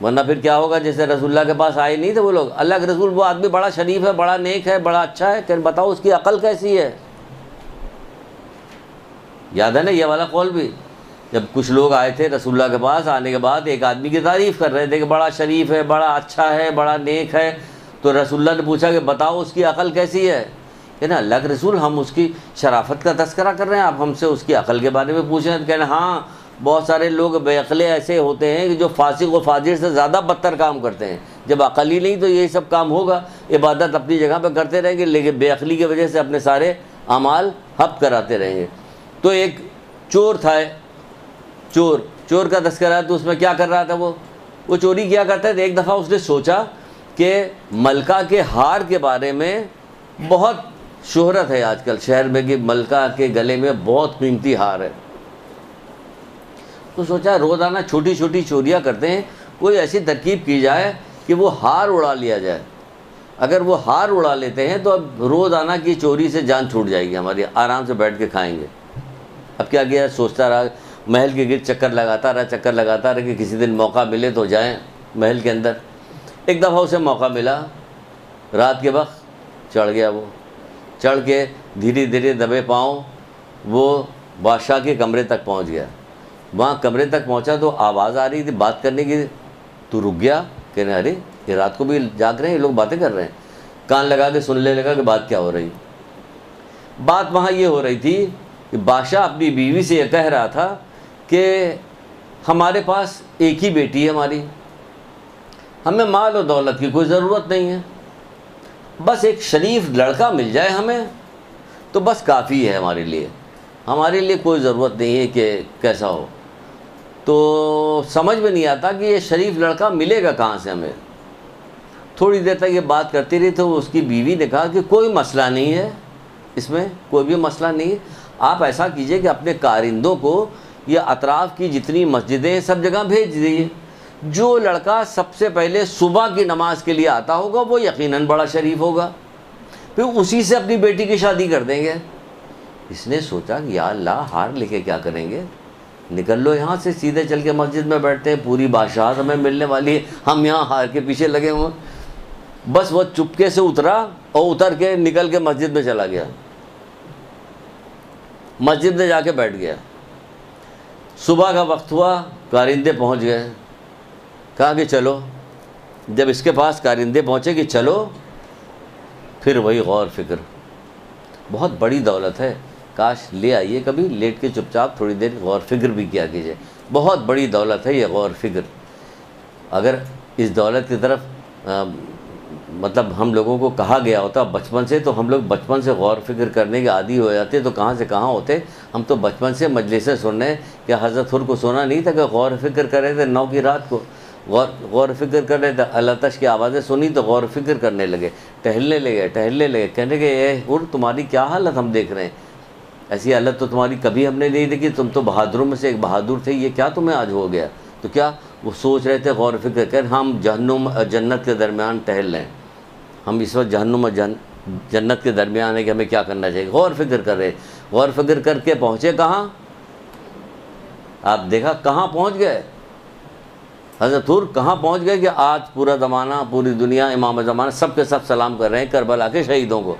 ورنہ پھر کیا ہوگا؟ جیسے رسول اللہ کے پاس آئے نہیں تھے وہ لوگ، اللہ کے رسول وہ آدمی بڑا شریف ہے، بڑا نیک ہے، بڑا اچھا ہے، کہ بتاؤ اس کی عقل کیسی ہے؟ یاد ہے نا یہ والا قول بھی؟ جب کچھ لوگ آئے تھے رسول اللہ کے پاس، آنے کے بعد ایک آدمی کی تعریف کر رہے تھے کہ بڑا شریف ہے، بڑا اچھا ہے، بڑا نیک ہے، تو رسول اللہ نے پوچھا کہ بتاؤ اس کی عقل کیسی ہے؟ کہ نا اللہ کے رسول ہم اس کی شرافت کا تذکرہ کر رہے ہیں، آپ ہم سے اس کی عقل کے بارے میں پوچھ رہے ہیں؟ تو کہنا ہاں بہت سارے لوگ بے عقلے ایسے ہوتے ہیں کہ جو فاسق و فاجر سے زیادہ بدتر کام کرتے ہیں، جب عقل ہی نہیں تو یہی سب کام ہوگا، عبادت اپنی جگہ پہ کرتے رہیں گے لیکن بے عقلی کی وجہ سے اپنے سارے اعمال حب کراتے رہیں گے۔ تو ایک چور تھا، چور کا تذکرہ، تو اس میں کیا کر رہا تھا؟ وہ چوری کیا کرتا ہے۔ ایک دفعہ اس نے سوچا کہ ملکہ کے ہار کے بارے میں بہت شہرت ہے آج کل شہر میں کہ ملکہ کے گلے میں بہت قیمتی ہار ہے. تو سوچا روزانہ چھوٹی چھوٹی چوریاں کرتے ہیں, کوئی ایسی ترکیب کی جائے کہ وہ ہار اڑا لیا جائے. اگر وہ ہار اڑا لیتے ہیں تو اب روزانہ کی چوری سے جان چھوٹ جائے گی ہماری, آرام سے بیٹھ کے کھائیں گے. اب کیا کیا, سوچتا رہا, محل کے گرد چکر لگاتا رہا کہ کسی دن موقع ملے تو جائیں محل کے اندر. ایک دفعہ اسے موقع ملا, رات کے وقت چڑھ گیا. وہ چڑھ کے دھیرے دھیرے دبے پاؤں وہ بادشاہ کے کمرے تک پہنچ گیا. وہاں کمرے تک پہنچا تو آواز آ رہی تھی بات کرنے کی. تو رک گیا, کہنے ارے یہ رات کو بھی جاگ رہے ہیں, یہ لوگ باتیں کر رہے ہیں. کان لگا کے سننے لگا کہ بات کیا ہو رہی. بات وہاں یہ ہو رہی تھی کہ بادشاہ اپنی بیوی سے یہ کہہ رہا تھا کہ ہمارے پاس ایک ہی بیٹی ہے ہماری, ہمیں مال و دولت کی کوئی ضرورت نہیں ہے, بس ایک شریف لڑکا مل جائے ہمیں تو بس کافی ہے ہمارے لیے کوئی ضرورت نہیں ہے کہ کیسا ہو. تو سمجھ میں نہیں آتا کہ یہ شریف لڑکا ملے گا کہاں سے ہمیں. تھوڑی دیر تک یہ بات کرتی رہی تو اس کی بیوی نے کہا کہ کوئی مسئلہ نہیں ہے, اس میں کوئی بھی مسئلہ نہیں ہے. آپ ایسا کیجئے کہ اپنے کارندوں کو یا اطراف کی جتنی مسجدیں ہیں سب جگہ بھیج دیجیے. جو لڑکا سب سے پہلے صبح کی نماز کے لیے آتا ہوگا وہ یقیناً بڑا شریف ہوگا, پھر اسی سے اپنی بیٹی کی شادی کر دیں گے. اس نے سوچا کہ یا اللہ ہار لے کے کیا کریں گے, نکل لو یہاں سے, سیدھے چل کے مسجد میں بیٹھتے ہیں, پوری بادشاہت ہمیں ملنے والی ہے, ہم یہاں ہار کے پیچھے لگے ہوئے. بس وہ چپکے سے اترا اور اتر کے نکل کے مسجد میں چلا گیا, مسجد میں جا کے بیٹھ گیا. صبح کا وقت ہوا, کارندے پہنچ گئے, کہا کہ چلو. جب اس کے پاس کارندے پہنچے کہ چلو, پھر وہی غور فکر, بہت بڑی دولت ہے, کاش لے آئیے کبھی, لیٹ کے چپ چاپ تھوڑی دیر غور فکر بھی کیا کیجیے. بہت بڑی دولت ہے یہ غور فکر. اگر اس دولت کی طرف مطلب ہم لوگوں کو کہا گیا ہوتا بچپن سے, تو ہم لوگ بچپن سے غور فکر کرنے کے عادی ہو جاتے, تو کہاں سے کہاں ہوتے. ہم تو بچپن سے مجلسیں سن رہے ہیں کہ حضرت حر کو سونا نہیں تھا کہ غور فکر کر رہے تھے 9 کی رات کو, غور فکر کر رہے تھے. اللہ تش کی آوازیں سنی تو غور فکر کرنے لگے, ٹہلنے لگے, کہنے لگے اے حر تمہاری کیا حالت ہم دیکھ رہے ہیں, ایسی حالت تو تمہاری کبھی ہم نے نہیں دیکھی, تم تو بہادروں میں سے ایک بہادر تھے, یہ کیا تمہیں آج ہو گیا. تو کیا وہ سوچ رہے تھے غور فکر کر, ہم جہنم جنت کے درمیان ٹہل رہے ہیں, ہم اس وقت جہنم اور جنت کے درمیان ہے کہ ہمیں کیا کرنا چاہیے. غور فکر کر رہے, غور فکر کر کے پہنچے کہاں, آپ دیکھا کہاں پہنچ گئے حضرت حر, کہاں پہنچ گئے کہ آج پورا زمانہ, پوری دنیا, امام زمانہ سب کے سب سلام کر رہے ہیں کربلا کے شہیدوں کو.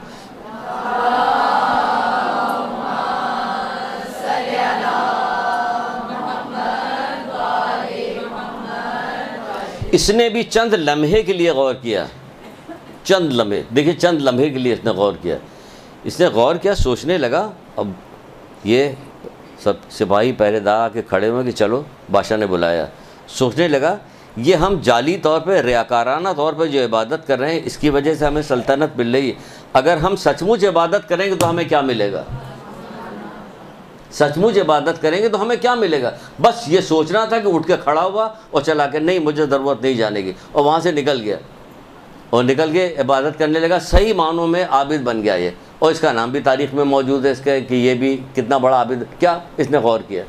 اس نے بھی چند لمحے کے لیے غور کیا, چند لمحے, دیکھیں چند لمحے کے لیے اس نے غور کیا. اس نے غور کیا, سوچنے لگا. اب یہ سب سپاہی پہرے دار آ کے کھڑے ہوئے کہ چلو بادشاہ نے بلایا. سوچنے لگا یہ ہم جعلی طور پہ, ریاکارانہ طور پہ جو عبادت کر رہے ہیں اس کی وجہ سے ہمیں سلطنت مل رہی ہے. اگر ہم سچ مچ عبادت کریں گے تو ہمیں کیا ملے گا, سچ مچ عبادت کریں گے تو ہمیں کیا ملے گا. بس یہ سوچنا تھا کہ اٹھ کے کھڑا ہوا اور چلا کہ نہیں مجھے ضرورت نہیں جانے کی, اور وہاں سے نکل گیا اور نکل کے عبادت کرنے لگا. صحیح معنوں میں عابد بن گیا یہ, اور اس کا نام بھی تاریخ میں موجود ہے اس کا کہ یہ بھی کتنا بڑا عابد. کیا اس نے غور کیا,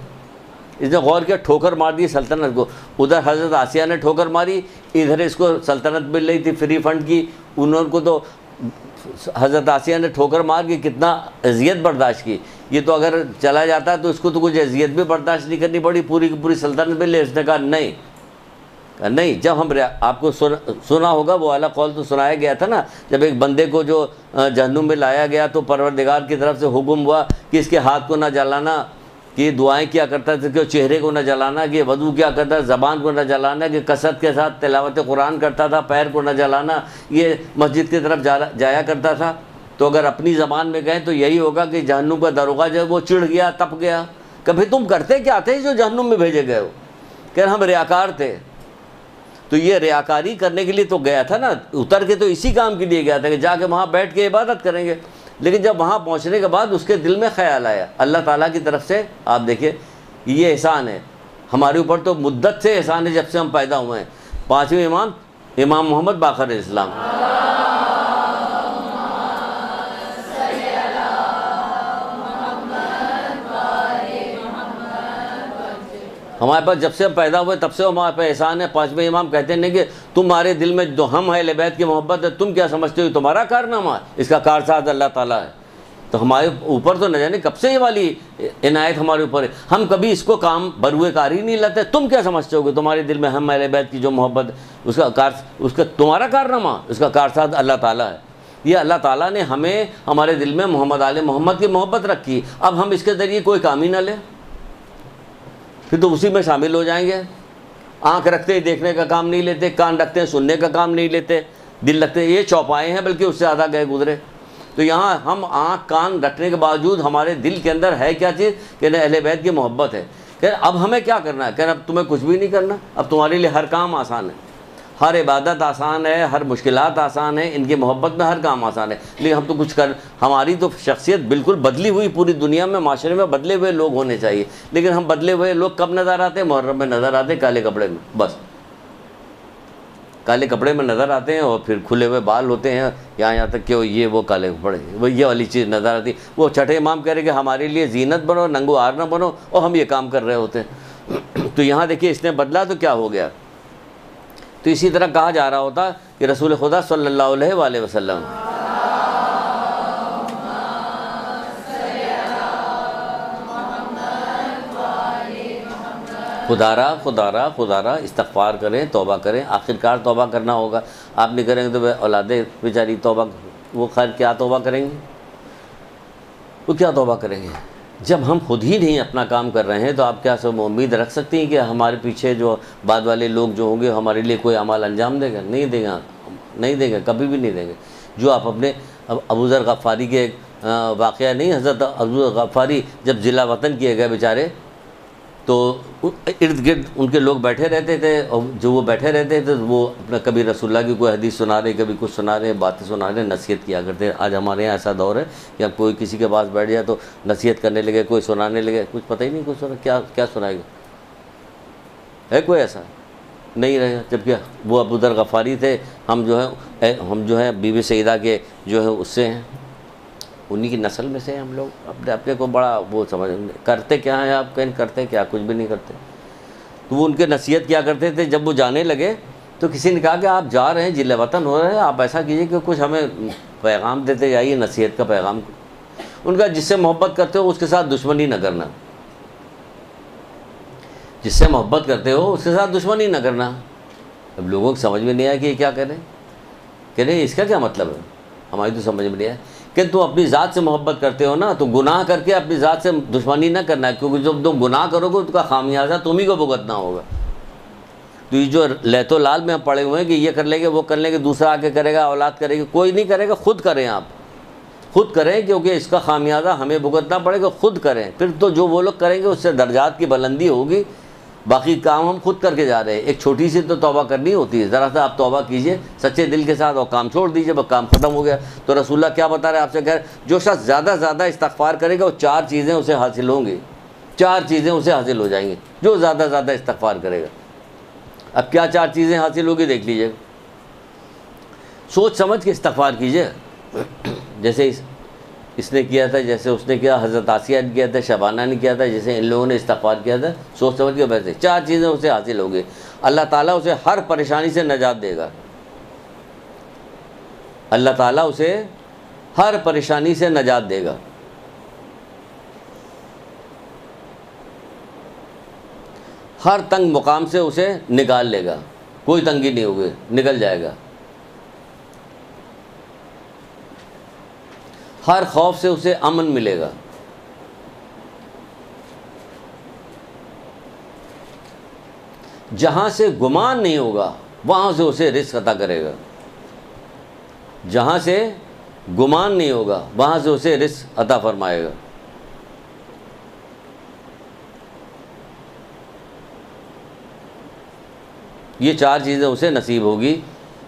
اس نے غور کیا, ٹھوکر مار دی سلطنت کو. ادھر حضرت آسیہ نے ٹھوکر ماری, ادھر اس کو سلطنت مل رہی تھی فری فنڈ کی, انہوں کو تو حضرت آسیہ نے ٹھوکر مار کے کتنا اذیت برداشت کی. یہ تو اگر چلا جاتا تو اس کو تو کچھ اذیت بھی برداشت نہیں کرنی پڑی, پوری کی پوری سلطنت مل رہی. اس نے کہا نہیں. جب ہم آپ کو سنا ہوگا وہ والا قول تو سنایا گیا تھا نا, جب ایک بندے کو جو جہنم میں لایا گیا تو پروردگار کی طرف سے حکم ہوا کہ اس کے ہاتھ کو نہ جلانا, کہ دعائیں کیا کرتا تھا, کہ چہرے کو نہ جلانا, کہ وضو کیا کرتا, زبان کو نہ جلانا, کہ کثرت کے ساتھ تلاوت قرآن کرتا تھا, پیر کو نہ جلانا, یہ مسجد کی طرف جایا کرتا تھا. تو اگر اپنی زبان میں کہیں تو یہی ہوگا کہ جہنم کا داروغہ جو ہے وہ چڑ گیا, تپ گیا. کبھی تم کرتے کیا تھے جو جہنم میں بھیجے گئے ہو, کہ ہم ریاکار تھے. تو یہ ریاکاری کرنے کے لیے تو گیا تھا نا, اتر کے تو اسی کام کے لیے گیا تھا کہ جا کے وہاں بیٹھ کے عبادت کریں گے. لیکن جب وہاں پہنچنے کے بعد اس کے دل میں خیال آیا, اللہ تعالیٰ کی طرف سے آپ دیکھیں یہ احسان ہے ہمارے اوپر, تو مدت سے احسان ہے جب سے ہم پیدا ہوئے ہیں. 5ویں امام امام محمد باقر اسلام, ہمارے پاس جب سے ہم پیدا ہوئے تب سے ہمارے پاس احسان ہے. پانچویں امام کہتے ہیں کہ تمہارے دل میں جو ہم اہل بیت کی محبت ہے تم کیا سمجھتے ہو تمہارا کارنامہ ہے, اس کا کارساز اللہ تعالیٰ ہے. تو ہمارے اوپر تو نہ جانے کب سے یہ والی عنایت ہمارے اوپر ہے, ہم کبھی اس کو کام بروئے کار ہی نہیں لاتے. تم کیا سمجھتے ہو کہ تمہارے دل میں ہم اہل بیت کی جو محبت اس کا تمہارا کارنامہ, اس کا کارساز اللہ تعالیٰ ہے. یہ اللہ تعالیٰ نے ہمیں ہمارے دل میں محمد آل محمد کی محبت رکھی, اب ہم اس کے ذریعے کوئی کام ہی نہ لیں, پھر تو اسی میں شامل ہو جائیں گے. آنکھ رکھتے ہیں دیکھنے کا کام نہیں لیتے, کان رکھتے ہیں سننے کا کام نہیں لیتے, دل رکھتے ہیں, یہ چوپائے ہیں بلکہ اس سے زیادہ گئے گزرے. تو یہاں ہم آنکھ کان رکھنے کے باوجود ہمارے دل کے اندر ہے کیا چیز کہ اہل بیت کی محبت ہے. کہ اب ہمیں کیا کرنا ہے, کہ اب تمہیں کچھ بھی نہیں کرنا, اب تمہارے لیے ہر کام آسان ہے, ہر عبادت آسان ہے, ہر مشکلات آسان ہے, ان کی محبت میں ہر کام آسان ہے. لیکن ہم تو کچھ ہماری تو شخصیت بالکل بدلی ہوئی, پوری دنیا میں معاشرے میں بدلے ہوئے لوگ ہونے چاہیے. لیکن ہم بدلے ہوئے لوگ کب نظر آتے ہیں؟ محرم میں نظر آتے ہیں, کالے کپڑے میں, بس کالے کپڑے میں نظر آتے ہیں, اور پھر کھلے ہوئے بال ہوتے ہیں یہاں تک کہ یہ وہ کالے کپڑے, وہ یہ والی چیز نظر آتی. وہ چھٹے امام کہہ رہے کہ ہمارے لیے زینت بنو, ننگو آر نہ بنو, اور ہم یہ کام کر رہے ہوتے ہیں. تو یہاں دیکھیے اس نے بدلا تو کیا ہو گیا. تو اسی طرح کہا جا رہا ہوتا کہ رسول خدا صلی اللہ علیہ وآلہ وسلم خدارا استغفار کریں, توبہ کریں. آخرکار توبہ کرنا ہوگا, آپ نہیں کریں گے تو اولادیں بیچاری توبہ, وہ خیر کیا توبہ کریں گے, وہ کیا توبہ کریں گے جب ہم خود ہی نہیں اپنا کام کر رہے ہیں. تو آپ کیا سب امید رکھ سکتی ہیں کہ ہمارے پیچھے جو بعد والے لوگ جو ہوں گے ہمارے لیے کوئی عمل انجام دے گا؟ نہیں دے گا, نہیں دیں گے, کبھی بھی نہیں دیں گے. جو آپ اپنے ابو ذر غفاری کے واقعہ نہیں, حضرت ابو ذر غفاری جب ضلع وطن کیے گئے بیچارے, تو ارد گرد ان کے لوگ بیٹھے رہتے تھے, اور جو وہ بیٹھے رہتے تھے وہ اپنا کبھی رسول اللہ کی کوئی حدیث سنا رہے, کبھی کچھ سنا رہے, باتیں سنا رہے, نصیحت کیا کرتے. آج ہمارے یہاں ایسا دور ہے کہ اب کوئی کسی کے پاس بیٹھ جائے تو نصیحت کرنے لگے, کوئی سنانے لگے, کچھ پتہ ہی نہیں کچھ سنا کیا سنائے گا. ہے کوئی ایسا نہیں رہے گا. جبکہ وہ ابو ذر غفاری تھے, ہم جو ہیں بی بی سیدہ کے جو ہے اس سے ہیں, انہی کی نسل میں سے ہم لوگ. اپنے کو بڑا وہ سمجھ کرتے کیا ہیں آپ, کہیں کرتے کیا, کچھ بھی نہیں کرتے. تو وہ ان کے نصیحت کیا کرتے تھے. جب وہ جانے لگے تو کسی نے کہا کہ آپ جا رہے ہیں, ضلع وطن ہو رہے ہیں, آپ ایسا کیجئے کہ کچھ ہمیں پیغام دیتے جائیے, نصیحت کا پیغام. ان کا جس سے محبت کرتے ہو اس کے ساتھ دشمنی نہ کرنا, جس سے محبت کرتے ہو اس کے ساتھ دشمنی نہ کرنا. اب لوگوں کو سمجھ میں نہیں آیا کہ یہ کیا کہہ رہے ہیں, کہ نہیں اس کا کیا مطلب ہے. ہماری تو سمجھ میں نہیں آیا کہ تم اپنی ذات سے محبت کرتے ہو نا, تو گناہ کر کے اپنی ذات سے دشمنی نہ کرنا ہے, کیونکہ جب تم گناہ کرو گے اس کا خامیازہ تم ہی کو بھگتنا ہوگا. تو یہ جو لیت و لال میں ہم پڑے ہوئے ہیں کہ یہ کر لیں گے وہ کر لیں گے, دوسرا آ کے کرے گا, اولاد کرے گی, کوئی نہیں کرے گا. خود کریں, آپ خود کریں, کیونکہ اس کا خامیازہ ہمیں بھگتنا پڑے گا. خود کریں, پھر تو جو وہ لوگ کریں گے اس سے درجات کی بلندی ہوگی. باقی کام ہم خود کر کے جا رہے ہیں. ایک چھوٹی سی تو توبہ کرنی ہوتی ہے, ذرا سا آپ توبہ کیجئے سچے دل کے ساتھ, اور کام چھوڑ دیجئے, بس کام ختم ہو گیا. تو رسول اللہ کیا بتا رہے ہیں آپ سے, کہ جو شخص زیادہ زیادہ استغفار کرے گا وہ 4 چیزیں اسے حاصل ہوں گی, 4 چیزیں اسے حاصل ہو جائیں گی جو زیادہ زیادہ استغفار کرے گا. اب کیا 4 چیزیں حاصل ہوگی دیکھ لیجئے, سوچ سمجھ کے استغفار کیجئے. جیسے اس نے کیا تھا, جیسے اس نے کیا, حضرت آسیہ نے کیا تھا, شبانہ نے کیا تھا, جیسے ان لوگوں نے استغفار کیا تھا, سوچ سمجھ کے ویسے 4 چیزیں اسے حاصل ہوگی. اللہ تعالیٰ اسے ہر پریشانی سے نجات دے گا. اللہ تعالیٰ اسے ہر پریشانی سے نجات دے گا. ہر تنگ مقام سے اسے نکال لے گا, کوئی تنگی نہیں ہوگی, نکل جائے گا. ہر خوف سے اسے امن ملے گا. جہاں سے گمان نہیں ہوگا وہاں سے اسے رزق عطا کرے گا. جہاں سے گمان نہیں ہوگا وہاں سے اسے رزق عطا فرمائے گا. یہ 4 چیزیں اسے نصیب ہوگی.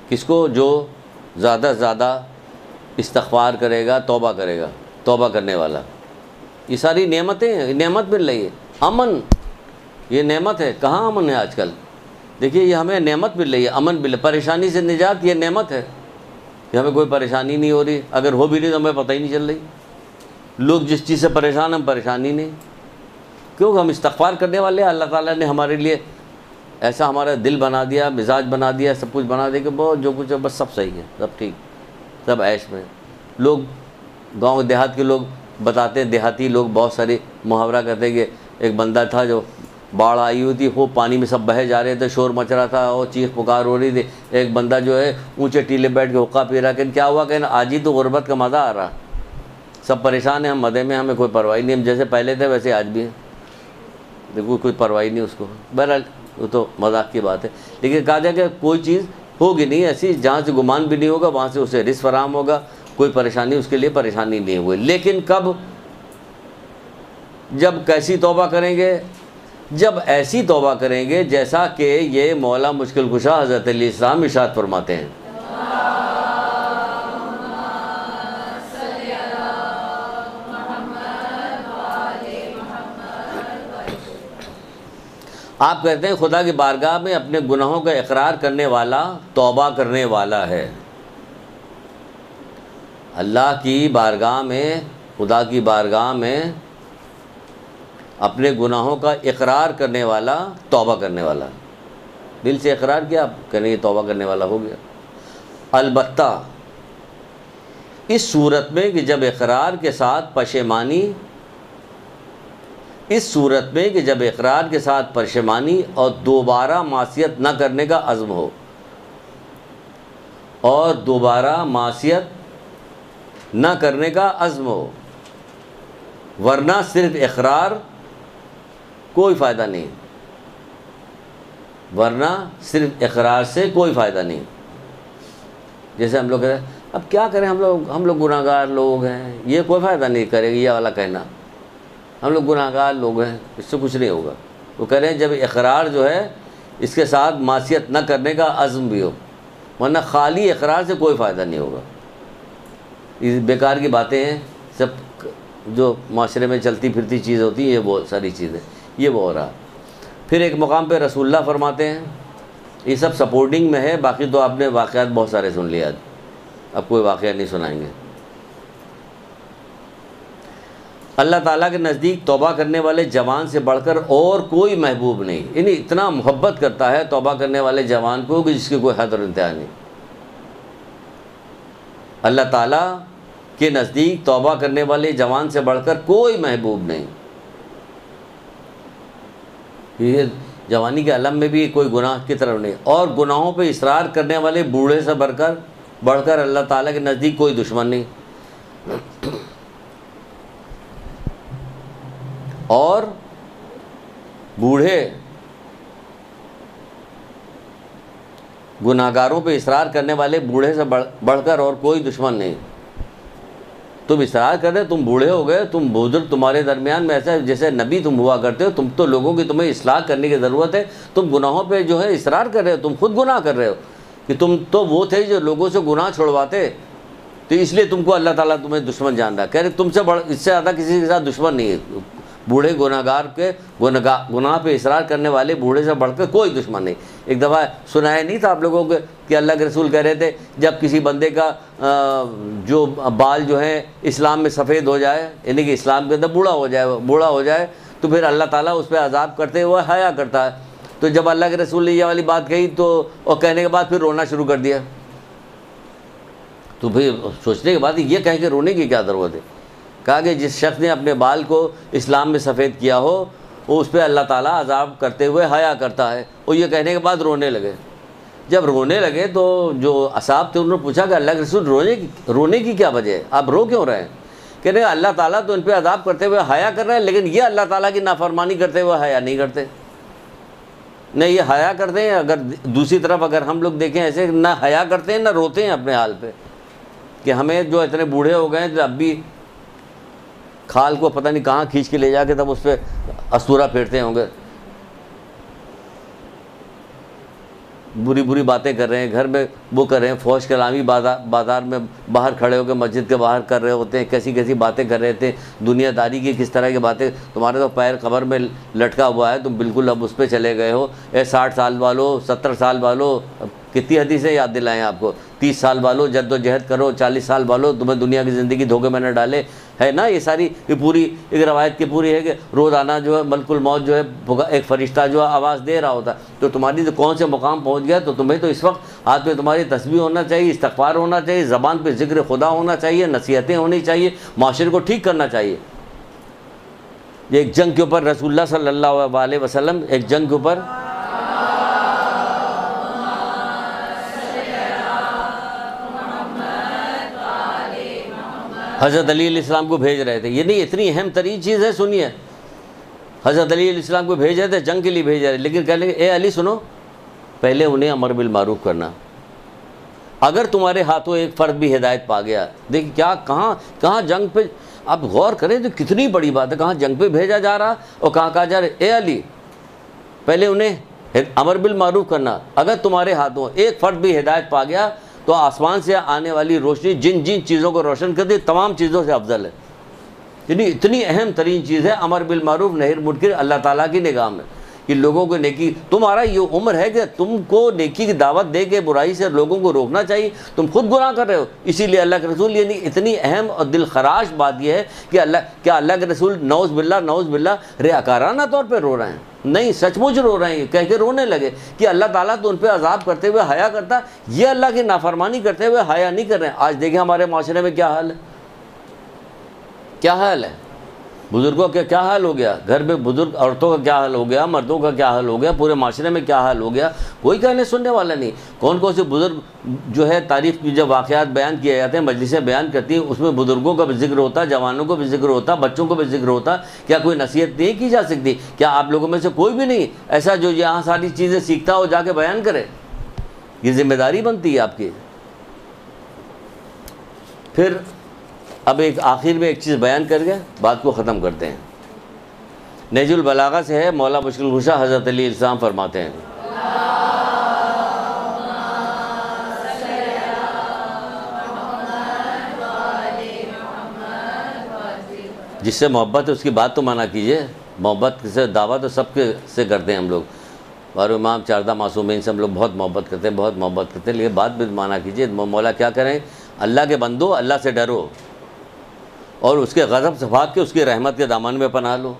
کس کو؟ جو زیادہ سے زیادہ استغفار کرے گا, توبہ کرے گا, توبہ کرنے والا. یہ ساری نعمتیں ہیں, نعمت مل رہی ہے. امن, یہ نعمت ہے. کہاں امن ہے آج کل؟ دیکھیے یہ ہمیں نعمت مل رہی ہے, امن مل. پریشانی سے نجات یہ نعمت ہے کہ ہمیں کوئی پریشانی نہیں ہو رہی. اگر ہو بھی نہیں تو ہمیں پتہ ہی نہیں چل رہی. لوگ جس چیز سے پریشان, ہم پریشانی نہیں. کیونکہ ہم استغفار کرنے والے ہیں، اللہ تعالیٰ نے ہمارے لیے ایسا ہمارا دل بنا دیا، مزاج بنا دیا، سب کچھ بنا دیا کہ بہت جو کچھ ہے بس سب صحیح ہے، سب ٹھیک، سب عیش میں۔ لوگ گاؤں دیہات کے لوگ بتاتے ہیں، دیہاتی لوگ بہت سارے محاورہ کرتے ہیں کہ ایک بندہ تھا جو باڑھ آئی ہوئی تھی، وہ پانی میں سب بہے جا رہے تھے، شور مچ رہا تھا اور چیخ پکار ہو رہی تھی، ایک بندہ جو ہے اونچے ٹیلے بیٹھ کے حقہ پی رہا، کہ کیا ہوا کہ آج ہی تو غربت کا مزہ آ رہا، سب پریشان ہیں، ہم مزے میں، ہمیں کوئی پرواہ نہیں، ہم جیسے پہلے تھے ویسے آج بھی ہیں، دیکھو کوئی پرواہ نہیں اس کو۔ بہرحال وہ تو مذاق کی بات ہے، لیکن کہا جائے کہ کوئی چیز ہوگی نہیں ایسی جہاں سے گمان بھی نہیں ہوگا، وہاں سے اسے رزق فراہم ہوگا، کوئی پریشانی اس کے لیے پریشانی نہیں ہوئی۔ لیکن کب؟ جب کیسی توبہ کریں گے؟ جب ایسی توبہ کریں گے جیسا کہ یہ مولا مشکل کشا حضرت علیہ السلام ارشاد فرماتے ہیں۔ آپ کہتے ہیں خدا کی بارگاہ میں اپنے گناہوں کا اقرار کرنے والا توبہ کرنے والا ہے۔ اللہ کی بارگاہ میں، خدا کی بارگاہ میں اپنے گناہوں کا اقرار کرنے والا توبہ کرنے والا، دل سے اقرار کیا، آپ کہنے یہ توبہ کرنے والا ہو گیا۔ البتہ اس صورت میں کہ جب اقرار کے ساتھ پشیمانی، اس صورت میں کہ جب اقرار کے ساتھ پشیمانی اور دوبارہ معصیت نہ کرنے کا عزم ہو، اور دوبارہ معصیت نہ کرنے کا عزم ہو، ورنہ صرف اقرار کوئی فائدہ نہیں، ورنہ صرف اقرار سے کوئی فائدہ نہیں۔ جیسے ہم لوگ کہتے ہیں اب کیا کریں، ہم لوگ گناہ گار لوگ ہیں، یہ کوئی فائدہ نہیں کرے گا یہ والا کہنا، ہم لوگ گناہ گار لوگ ہیں، اس سے کچھ نہیں ہوگا۔ وہ کہہ رہے ہیں جب اقرار جو ہے اس کے ساتھ معصیت نہ کرنے کا عزم بھی ہو، ورنہ خالی اقرار سے کوئی فائدہ نہیں ہوگا۔ یہ بیکار کی باتیں ہیں، سب جو معاشرے میں چلتی پھرتی چیز ہوتی ہے، یہ بہت ساری چیزیں، یہ وہ ہو رہا۔ پھر ایک مقام پہ رسول اللہ فرماتے ہیں، یہ سب سپورٹنگ میں ہے، باقی تو آپ نے واقعات بہت سارے سن لیے، اب کوئی واقعہ نہیں سنائیں گے۔ اللہ تعالیٰ کے نزدیک توبہ کرنے والے جوان سے بڑھ کر اور کوئی محبوب نہیں، یعنی اتنا محبت کرتا ہے توبہ کرنے والے جوان کو کہ جس کی کوئی حد اور انتہا نہیں۔ اللہ تعالیٰ کے نزدیک توبہ کرنے والے جوان سے بڑھ کر کوئی محبوب نہیں۔ یہ جوانی کے عالم میں بھی کوئی گناہ کی طرف نہیں، اور گناہوں پہ اصرار کرنے والے بوڑھے سے بڑھ کر اللہ تعالیٰ کے نزدیک کوئی دشمن نہیں۔ اور بوڑھے گناہ گاروں پہ اصرار کرنے والے بوڑھے سے بڑھ کر اور کوئی دشمن نہیں۔ تم اصرار کر رہے، تم بوڑھے ہو گئے، تم بزرگ، تمہارے درمیان میں ایسا جیسے نبی تم ہوا کرتے ہو، تم تو لوگوں کی تمہیں اصلاح کرنے کی ضرورت ہے، تم گناہوں پہ جو ہے اصرار کر رہے ہو، تم خود گناہ کر رہے ہو، کہ تم تو وہ تھے جو لوگوں سے گناہ چھوڑواتے، تو اس لیے تم کو اللہ تعالیٰ تمہیں دشمن جان رہا ہے۔ کہہ رہے تم سے اس سے زیادہ کسی کے ساتھ دشمن نہیں ہے۔ بوڑھے گناہ گار کے گناہ پہ اصرار کرنے والے بوڑھے سے بڑھ کر کوئی دشمن نہیں۔ ایک دفعہ سنایا نہیں تھا آپ لوگوں کو کہ اللہ کے رسول کہہ رہے تھے جب کسی بندے کا جو بال جو ہیں اسلام میں سفید ہو جائے، یعنی کہ اسلام کے اندر بوڑھا ہو جائے تو پھر اللہ تعالیٰ اس پہ عذاب کرتے ہوئے حیا کرتا ہے۔ تو جب اللہ کے رسول نے یہ والی بات کہی تو اور کہنے کے بعد پھر رونا شروع کر دیا، تو پھر سوچنے کے بعد یہ کہہ کے رونے کی کیا ضرورت ہے؟ کہا کہ جس شخص نے اپنے بال کو اسلام میں سفید کیا ہو وہ اس پہ اللہ تعالیٰ عذاب کرتے ہوئے حیا کرتا ہے، اور یہ کہنے کے بعد رونے لگے۔ جب رونے لگے تو جو اصحاب تھے انہوں نے پوچھا کہ اللہ کے رسول رونے کی کیا وجہ ہے، آپ رو کیوں رہے ہیں؟ کہہ رہے اللہ تعالیٰ تو ان پہ عذاب کرتے ہوئے حیا کر رہے ہیں، لیکن یہ اللہ تعالیٰ کی نافرمانی کرتے ہوئے حیا نہیں کرتے۔ نہ یہ حیا کرتے ہیں، اگر دوسری طرف اگر ہم لوگ دیکھیں ایسے نہ حیا کرتے ہیں نہ روتے ہیں اپنے حال پہ، کہ ہمیں جو اتنے بوڑھے ہو گئے ہیں تو اب بھی کھال کو پتہ نہیں کہاں کھینچ کے لے جا کے تب اس پہ استورا پھیرتے ہوں گے، بری بری باتیں کر رہے ہیں، گھر میں وہ کر رہے ہیں، فوج کلامی بازار میں باہر کھڑے ہو کے مسجد کے باہر کر رہے ہوتے ہیں، کیسی کیسی باتیں کر رہے تھے، دنیا داری کی کس طرح کی باتیں۔ تمہارے تو پیر قبر میں لٹکا ہوا ہے، تم بالکل اب اس پہ چلے گئے ہو۔ 60 سال والو، 70 سال والو، کتنی حدیثیں یاد دلائیں آپ کو، 30 سال والو جد و جہد کرو، 40 سال والو تمہیں دنیا کی زندگی دھوکے میں نہ ڈالے، ہے نا یہ ساری یہ پوری ایک روایت کی پوری ہے کہ روزانہ جو ہے ملک الموت جو ہے ایک فرشتہ جو ہے آواز دے رہا ہوتا ہے. تو تمہاری جو کون سے مقام پہنچ گیا تو تمہیں تو اس وقت ہاتھ میں تمہاری تسبیح ہونا چاہیے, استغفار ہونا چاہیے, زبان پہ ذکر خدا ہونا چاہیے, نصیحتیں ہونی چاہیے, معاشرے کو ٹھیک کرنا چاہیے. ایک جنگ کے اوپر رسول اللہ صلی اللہ علیہ وسلم ایک جنگ کے اوپر حضرت علی علیہ السلام کو بھیج رہے تھے. یہ نہیں اتنی اہم ترین چیز ہے, سنیے. حضرت علی علیہ السلام کو بھیج رہے تھے, جنگ کے لیے بھیج رہے, لیکن کہہ لیں اے علی سنو, پہلے انہیں امر بالمعروف کرنا. اگر تمہارے ہاتھوں ایک فرد بھی ہدایت پا گیا, دیکھیں کیا کہاں جنگ پہ, آپ غور کریں تو کتنی بڑی بات ہے, کہاں جنگ پہ بھیجا جا رہا اور کہاں کہا جا رہا ہے اے علی پہلے انہیں امر بالمعروف کرنا. اگر تمہارے ہاتھوں ایک فرد بھی ہدایت پا گیا تو آسمان سے آنے والی روشنی جن چیزوں کو روشن کرتی تمام چیزوں سے افضل ہے. یعنی اتنی اہم ترین چیز ہے امر بالمعروف نہی عن المنکر اللہ تعالیٰ کی نگاہ میں, کہ لوگوں کو نیکی, تمہارا یہ عمر ہے کہ تم کو نیکی کی دعوت دے کے برائی سے لوگوں کو روکنا چاہیے, تم خود گناہ کر رہے ہو. اسی لیے اللہ کے رسول, یعنی اتنی اہم اور دل خراش بات یہ ہے کہ اللہ کے رسول نعوذ باللہ ریاکارانہ طور پہ رو رہے ہیں. نہیں, سچ مچ رو رہے ہیں, کہہ کے رونے لگے کہ اللہ تعالیٰ تو ان پہ عذاب کرتے ہوئے حیا کرتا, یہ اللہ کی نافرمانی کرتے ہوئے حیا نہیں کر رہے ہیں. آج دیکھیں ہمارے معاشرے میں کیا حال ہے, کیا حال ہے, بزرگوں کا کیا حال ہو گیا, گھر میں بزرگ عورتوں کا کیا حال ہو گیا, مردوں کا کیا حال ہو گیا, پورے معاشرے میں کیا حال ہو گیا, کوئی کہنے سننے والا نہیں. کون سے بزرگ جو ہے تاریخ کی جب واقعات بیان کیے جاتے ہیں, مجلسیں بیان کرتی ہیں, اس میں بزرگوں کا بھی ذکر ہوتا, جوانوں کو بھی ذکر ہوتا, بچوں کو بھی ذکر ہوتا. کیا کوئی نصیحت نہیں کی جا سکتی؟ کیا آپ لوگوں میں سے کوئی بھی نہیں ایسا جو یہاں ساری چیزیں سیکھتا ہو جا کے بیان کرے؟ یہ ذمہ داری بنتی ہے آپ کی. پھر اب ایک آخر میں ایک چیز بیان کر کے بات کو ختم کرتے ہیں. نہج البلاغہ سے ہے, مولا مشکل کشا حضرت علی علیہ السلام فرماتے ہیں جس سے محبت ہے اس کی بات تو مانا کیجئے. محبت سے دعویٰ تو سب کے سے کرتے ہیں ہم لوگ, اور امام چاردہ معصومین سے ہم لوگ بہت محبت کرتے ہیں, لیکن بات بھی مانا کیجئے. مولا کیا کریں, اللہ کے بندو اللہ سے ڈرو اور اس کے غضب سے بھاگ کے اس کی رحمت کے دامن میں پناہ لو.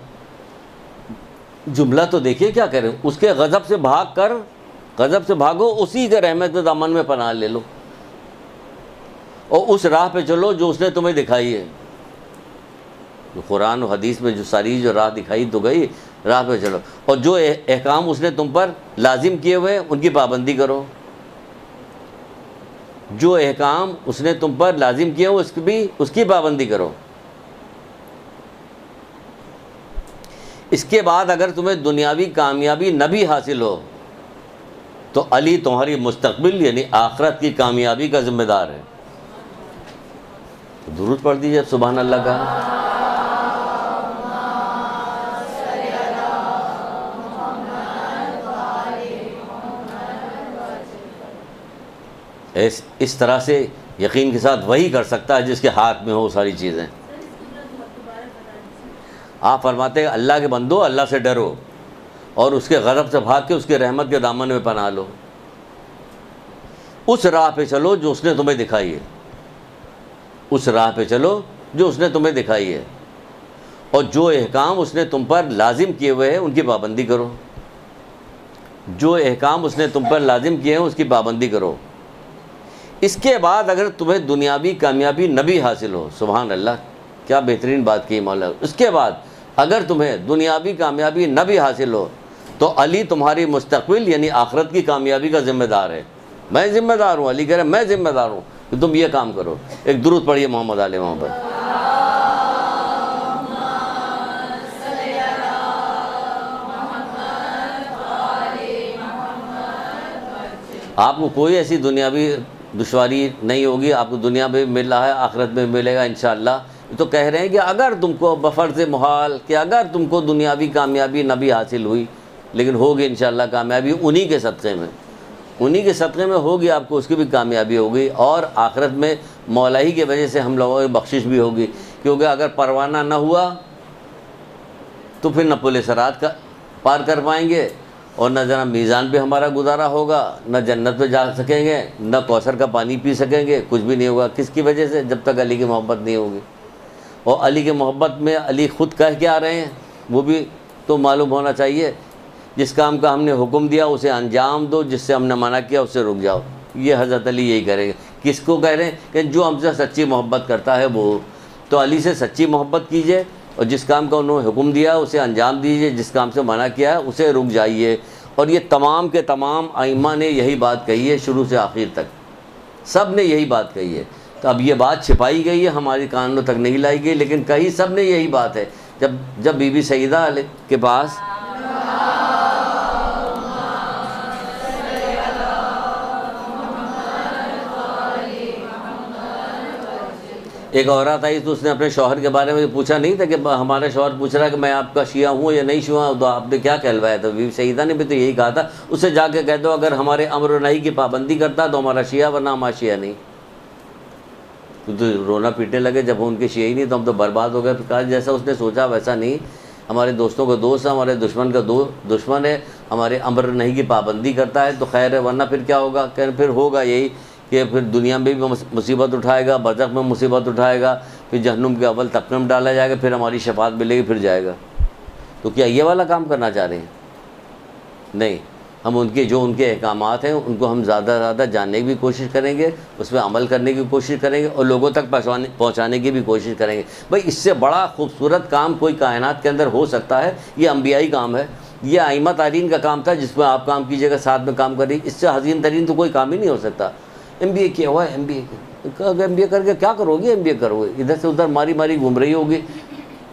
جملہ تو دیکھیے کیا کریں, اس کے غضب سے بھاگو, اسی کے رحمت کے دامن میں پناہ لے لو, اور اس راہ پہ چلو جو اس نے تمہیں دکھائی ہے. جو قرآن و حدیث میں جو ساری جو راہ دکھائی تو گئی, راہ پہ چلو, اور جو احکام اس نے تم پر لازم کیے ہوئے ان کی پابندی کرو. جو احکام اس نے تم پر لازم کیے ہوئے اس کی پابندی کرو. اس کے بعد اگر تمہیں دنیاوی کامیابی نہ بھی حاصل ہو تو علی تمہاری مستقبل یعنی آخرت کی کامیابی کا ذمہ دار ہے. درود پڑھ دیجیے سبحان اللہ کا. اس طرح سے یقین کے ساتھ وہی کر سکتا ہے جس کے ہاتھ میں ہو ساری چیزیں. آپ فرماتے ہیں اللہ کے بندو اللہ سے ڈرو اور اس کے غضب سے بھاگ کے اس کے رحمت کے دامن میں پناہ لو. اس راہ پہ چلو جو اس نے تمہیں دکھائی ہے, اس راہ پہ چلو جو اس نے تمہیں دکھائی ہے, اور جو احکام اس نے تم پر لازم کیے ہوئے ہیں ان کی پابندی کرو. جو احکام اس نے تم پر لازم کیے ہیں اس کی پابندی کرو. اس کے بعد اگر تمہیں دنیاوی کامیابی نہ بھی حاصل ہو, سبحان اللہ کیا بہترین بات کی مولا, اس کے بعد اگر تمہیں دنیاوی کامیابی نہ بھی حاصل ہو تو علی تمہاری مستقبل یعنی آخرت کی کامیابی کا ذمہ دار ہے. میں ذمہ دار ہوں, علی کہہ رہے میں ذمہ دار ہوں کہ تم یہ کام کرو. ایک درود پڑھیے محمد آل محمد. آپ کو کوئی ایسی دنیاوی دشواری نہیں ہوگی, آپ کو دنیا میں مل رہا ہے آخرت میں ملے گا انشاءاللہ. تو کہہ رہے ہیں کہ اگر تم کو بفرض محال کہ اگر تم کو دنیاوی کامیابی نہ بھی حاصل ہوئی لیکن ہوگی انشاءاللہ کامیابی انہی کے صدقے میں ہوگی, آپ کو اس کی بھی کامیابی ہوگی, اور آخرت میں مولا ہی کی وجہ سے ہم لوگوں کی بخشش بھی ہوگی. کیونکہ اگر پروانہ نہ ہوا تو پھر نہ پل صراط کا پار کر پائیں گے, اور نہ جناب میزان پہ ہمارا گزارا ہوگا, نہ جنت پہ جا سکیں گے, نہ کوثر کا پانی پی سکیں گے, کچھ بھی نہیں ہوگا. کس کی وجہ سے؟ جب تک علی کی محبت نہیں ہوگی. اور علی کے محبت میں علی خود کہہ کے آ رہے ہیں، وہ بھی تو معلوم ہونا چاہیے۔ جس کام کا ہم نے حکم دیا اسے انجام دو، جس سے ہم نے منع کیا اس سے رک جاؤ۔ یہ حضرت علی یہی کریں گے۔ کس کو کہہ رہے ہیں؟ کہ جو ہم سے سچی محبت کرتا ہے وہ، تو علی سے سچی محبت کیجئے اور جس کام کا انہوں نے حکم دیا اسے انجام دیجئے، جس کام سے منع کیا ہے اسے رک جائیے۔ اور یہ تمام کے تمام ائمہ نے یہی بات کہی ہے، شروع سے آخر تک سب نے یہی بات کہی ہے۔ تو اب یہ بات چھپائی گئی ہے، ہماری کانوں تک نہیں لائی گئی، لیکن کہیں سب نے یہی بات ہے۔ جب بی بی سیدہ کے پاس ایک عورت آئی تو اس نے اپنے شوہر کے بارے میں پوچھا نہیں تھا کہ ہمارا شوہر پوچھ رہا ہے کہ میں آپ کا شیعہ ہوں یا نہیں شیعہ ہوں، تو آپ نے کیا کہلوایا؟ تو بی بی سیدہ نے بھی تو یہی کہا تھا، اسے جا کے کہہ دو اگر ہمارے امر و نہی کی پابندی کرتا تو ہمارا شیعہ، ورنہ ہمارا شیعہ نہیں۔ تو رونا پیٹنے لگے جب ان کے شیعہ ہی نہیں تو ہم تو برباد ہو گئے۔ پھر کہا جیسا اس نے سوچا ویسا نہیں، ہمارے دوستوں کا دوست ہے، ہمارے دشمن کا دشمن ہے، ہمارے امر و نہی کی پابندی کرتا ہے تو خیر ہے، ورنہ پھر کیا ہوگا؟ کہ پھر ہوگا یہی کہ پھر دنیا میں بھی مصیبت اٹھائے گا، برزخ میں مصیبت اٹھائے گا، پھر جہنم کے اول طبقے میں ڈالا جائے گا، پھر ہماری شفاعت ملے گی، پھر جائے گا۔ تو کیا یہ والا کام کرنا چاہ رہے ہیں؟ نہیں، ہم ان کے احکامات ہیں ان کو ہم زیادہ سے زیادہ جاننے کی بھی کوشش کریں گے، اس پہ عمل کرنے کی کوشش کریں گے اور لوگوں تک پہنچانے کی بھی کوشش کریں گے۔ بھائی اس سے بڑا خوبصورت کام کوئی کائنات کے اندر ہو سکتا ہے؟ یہ انبیائی کام ہے، یہ ائمہ تارین کا کام تھا جس میں آپ کام کیجیے گا، ساتھ میں کام کریے، اس سے حسین ترین تو کوئی کام ہی نہیں ہو سکتا۔ ایم بی اے کیا ہوا ہے، ایم بی اے کر کے کیا کرو گی؟ ایم بی اے کرو گے ادھر سے ادھر ماری گھوم رہی ہوگی،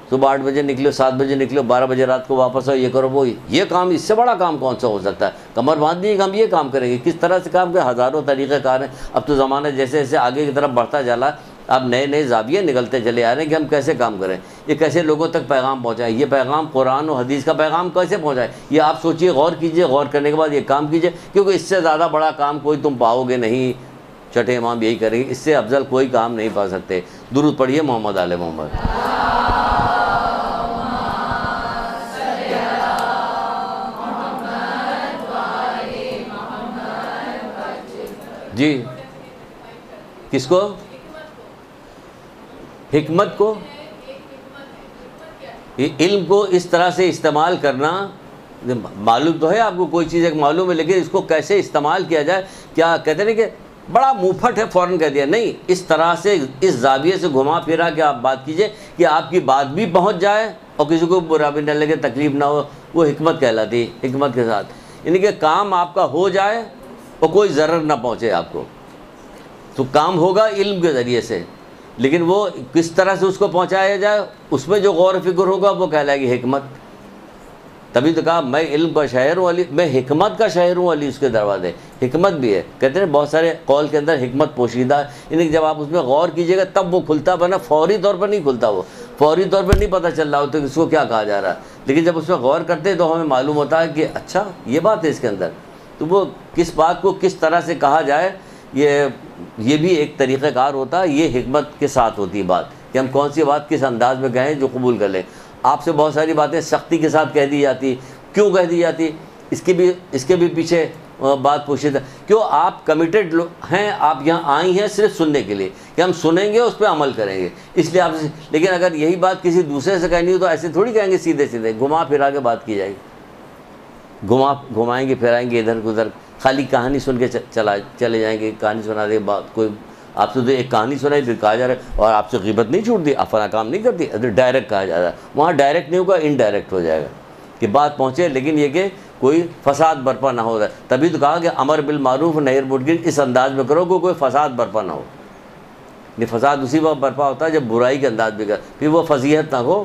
صبح 8 بجے نکلو، 7 بجے نکلو، 12 بجے رات کو واپس آؤ، یہ کرو وہ، یہ کام اس سے بڑا کام کون سا ہو سکتا ہے؟ کمر باندھ دیے کہ ہم یہ کام کریں گے، کس طرح سے کام کریں؟ ہزاروں طریقہ کار ہیں۔ اب تو زمانہ جیسے جیسے آگے کی طرف بڑھتا چلا، اب نئے زاویے نکلتے چلے آ رہے ہیں کہ ہم کیسے کام کریں، یہ کیسے لوگوں تک پیغام پہنچائیں، یہ پیغام قرآن و حدیث کا پیغام کیسے پہنچائیں، یہ آپ سوچئے، غور کیجئے، غور کرنے کے بعد یہ کام کیجئے، کیونکہ اس سے زیادہ بڑا کام کوئی تم پاؤ گے نہیں۔ چھٹے امام یہی کریں گے، اس سے افضل کوئی کام نہیں پا سکتے۔ درود پڑھیے محمد آل محمد۔ جی کس کو؟ حکمت کو، علم کو اس طرح سے استعمال کرنا معلوم تو ہے آپ کو، کوئی چیز ایک معلوم ہے، لیکن اس کو کیسے استعمال کیا جائے؟ کیا کہتے ہیں کہ بڑا منہ پھٹ ہے فوراً کہہ دیا، نہیں، اس طرح سے اس زاویے سے گھما پھرا کے آپ بات کیجئے کہ آپ کی بات بھی پہنچ جائے اور کسی کو برا بھی نہ لگے، تکلیف نہ ہو، وہ حکمت کہلاتی ہے۔ حکمت کے ساتھ یعنی کہ کام آپ کا ہو جائے اور کوئی ضرر نہ پہنچے آپ کو، تو کام ہوگا علم کے ذریعے سے، لیکن وہ کس طرح سے اس کو پہنچایا جائے، اس میں جو غور و فکر ہوگا وہ کہلائے گی حکمت۔ تبھی تو کہا میں علم کا شاعر ہوں علی، میں حکمت کا شاعر ہوں علی، اس کے دروازے حکمت بھی ہے۔ کہتے ہیں بہت سارے قول کے اندر حکمت پوشیدہ ہے، یعنی کہ جب آپ اس میں غور کیجئے گا تب وہ کھلتا، ورنہ فوری طور پر نہیں کھلتا، وہ فوری طور پر نہیں پتہ چل رہا ہوتا کہ اس کو کیا کہا جا رہا ہے، لیکن جب اس میں غور کرتے ہیں تو ہمیں معلوم ہوتا ہے کہ اچھا یہ بات ہے اس کے اندر، تو وہ کس بات کو کس طرح سے کہا جائے، یہ بھی ایک طریقہ کار ہوتا ہے۔ یہ حکمت کے ساتھ ہوتی ہے بات کہ ہم کون سی بات کس انداز میں کہیں جو قبول کر لیں۔ آپ سے بہت ساری باتیں سختی کے ساتھ کہہ دی جاتی، کیوں کہہ دی جاتی؟ اس کے بھی پیچھے بات پوشیدہ، کیوں آپ کمیٹڈ ہیں، آپ یہاں آئی ہیں صرف سننے کے لیے کہ ہم سنیں گے اس پہ عمل کریں گے، اس لیے آپ سے۔ لیکن اگر یہی بات کسی دوسرے سے کہنی ہو تو ایسے تھوڑی کہیں گے، سیدھے سیدھے گھما پھرا کے بات کی جائے گی، گھمائیں گے پھرائیں گے ادھر ادھر، خالی کہانی سن کے چلے جائیں گے، کہانی سنا دے بات، کوئی آپ سے تو ایک کہانی سنائی پھر کہا جا رہا ہے اور آپ سے غیبت نہیں چھوٹ دی، آپ فلاں کام نہیں کرتی، ڈائریکٹ کہا جا رہا ہے، وہاں ڈائریکٹ نہیں ہوگا، انڈائریکٹ ہو جائے گا کہ بات پہنچے، لیکن یہ کہ کوئی فساد برپا نہ ہو رہا ہے۔ تبھی تو کہا کہ امر بالمعروف نہی عن المنکر اس انداز میں کرو کہ کوئی فساد برپا نہ ہو۔ یہ فساد اسی وقت برپا ہوتا ہے جب برائی کے انداز میں کر، پھر وہ فضیحت نہ ہو،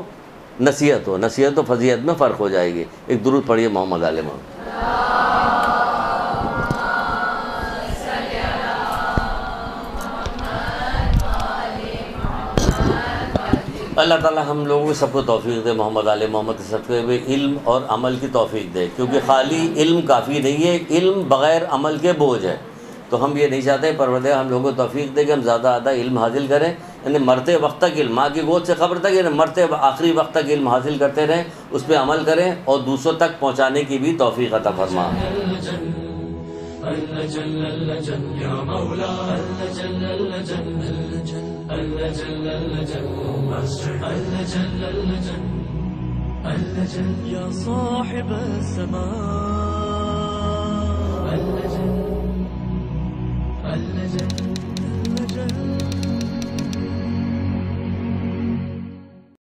نصیحت ہو، نصیحت و فضیحت میں فرق ہو جائے گی۔ ایک درود پڑھیے محمد آل محمد۔ اللہ تعالیٰ ہم لوگوں کو سب کو توفیق دے، محمد آل محمد کے صدقے میں علم اور عمل کی توفیق دے، کیونکہ خالی علم کافی نہیں ہے، علم بغیر عمل کے بوجھ ہے۔ تو ہم یہ نہیں چاہتے پروردگار ہم لوگوں کو توفیق دے کہ ہم زیادہ زیادہ علم حاصل کریں، یعنی مرتے وقت تک علم، ماں کی گود سے قبر تک، یعنی مرتے آخری وقت تک علم حاصل کرتے رہیں، اس پہ عمل کریں اور دوسروں تک پہنچانے کی بھی توفیق عطا فرما۔ اللجل اللجل اللجل اللجل اللجل يا صاحب السماء اللجل اللجل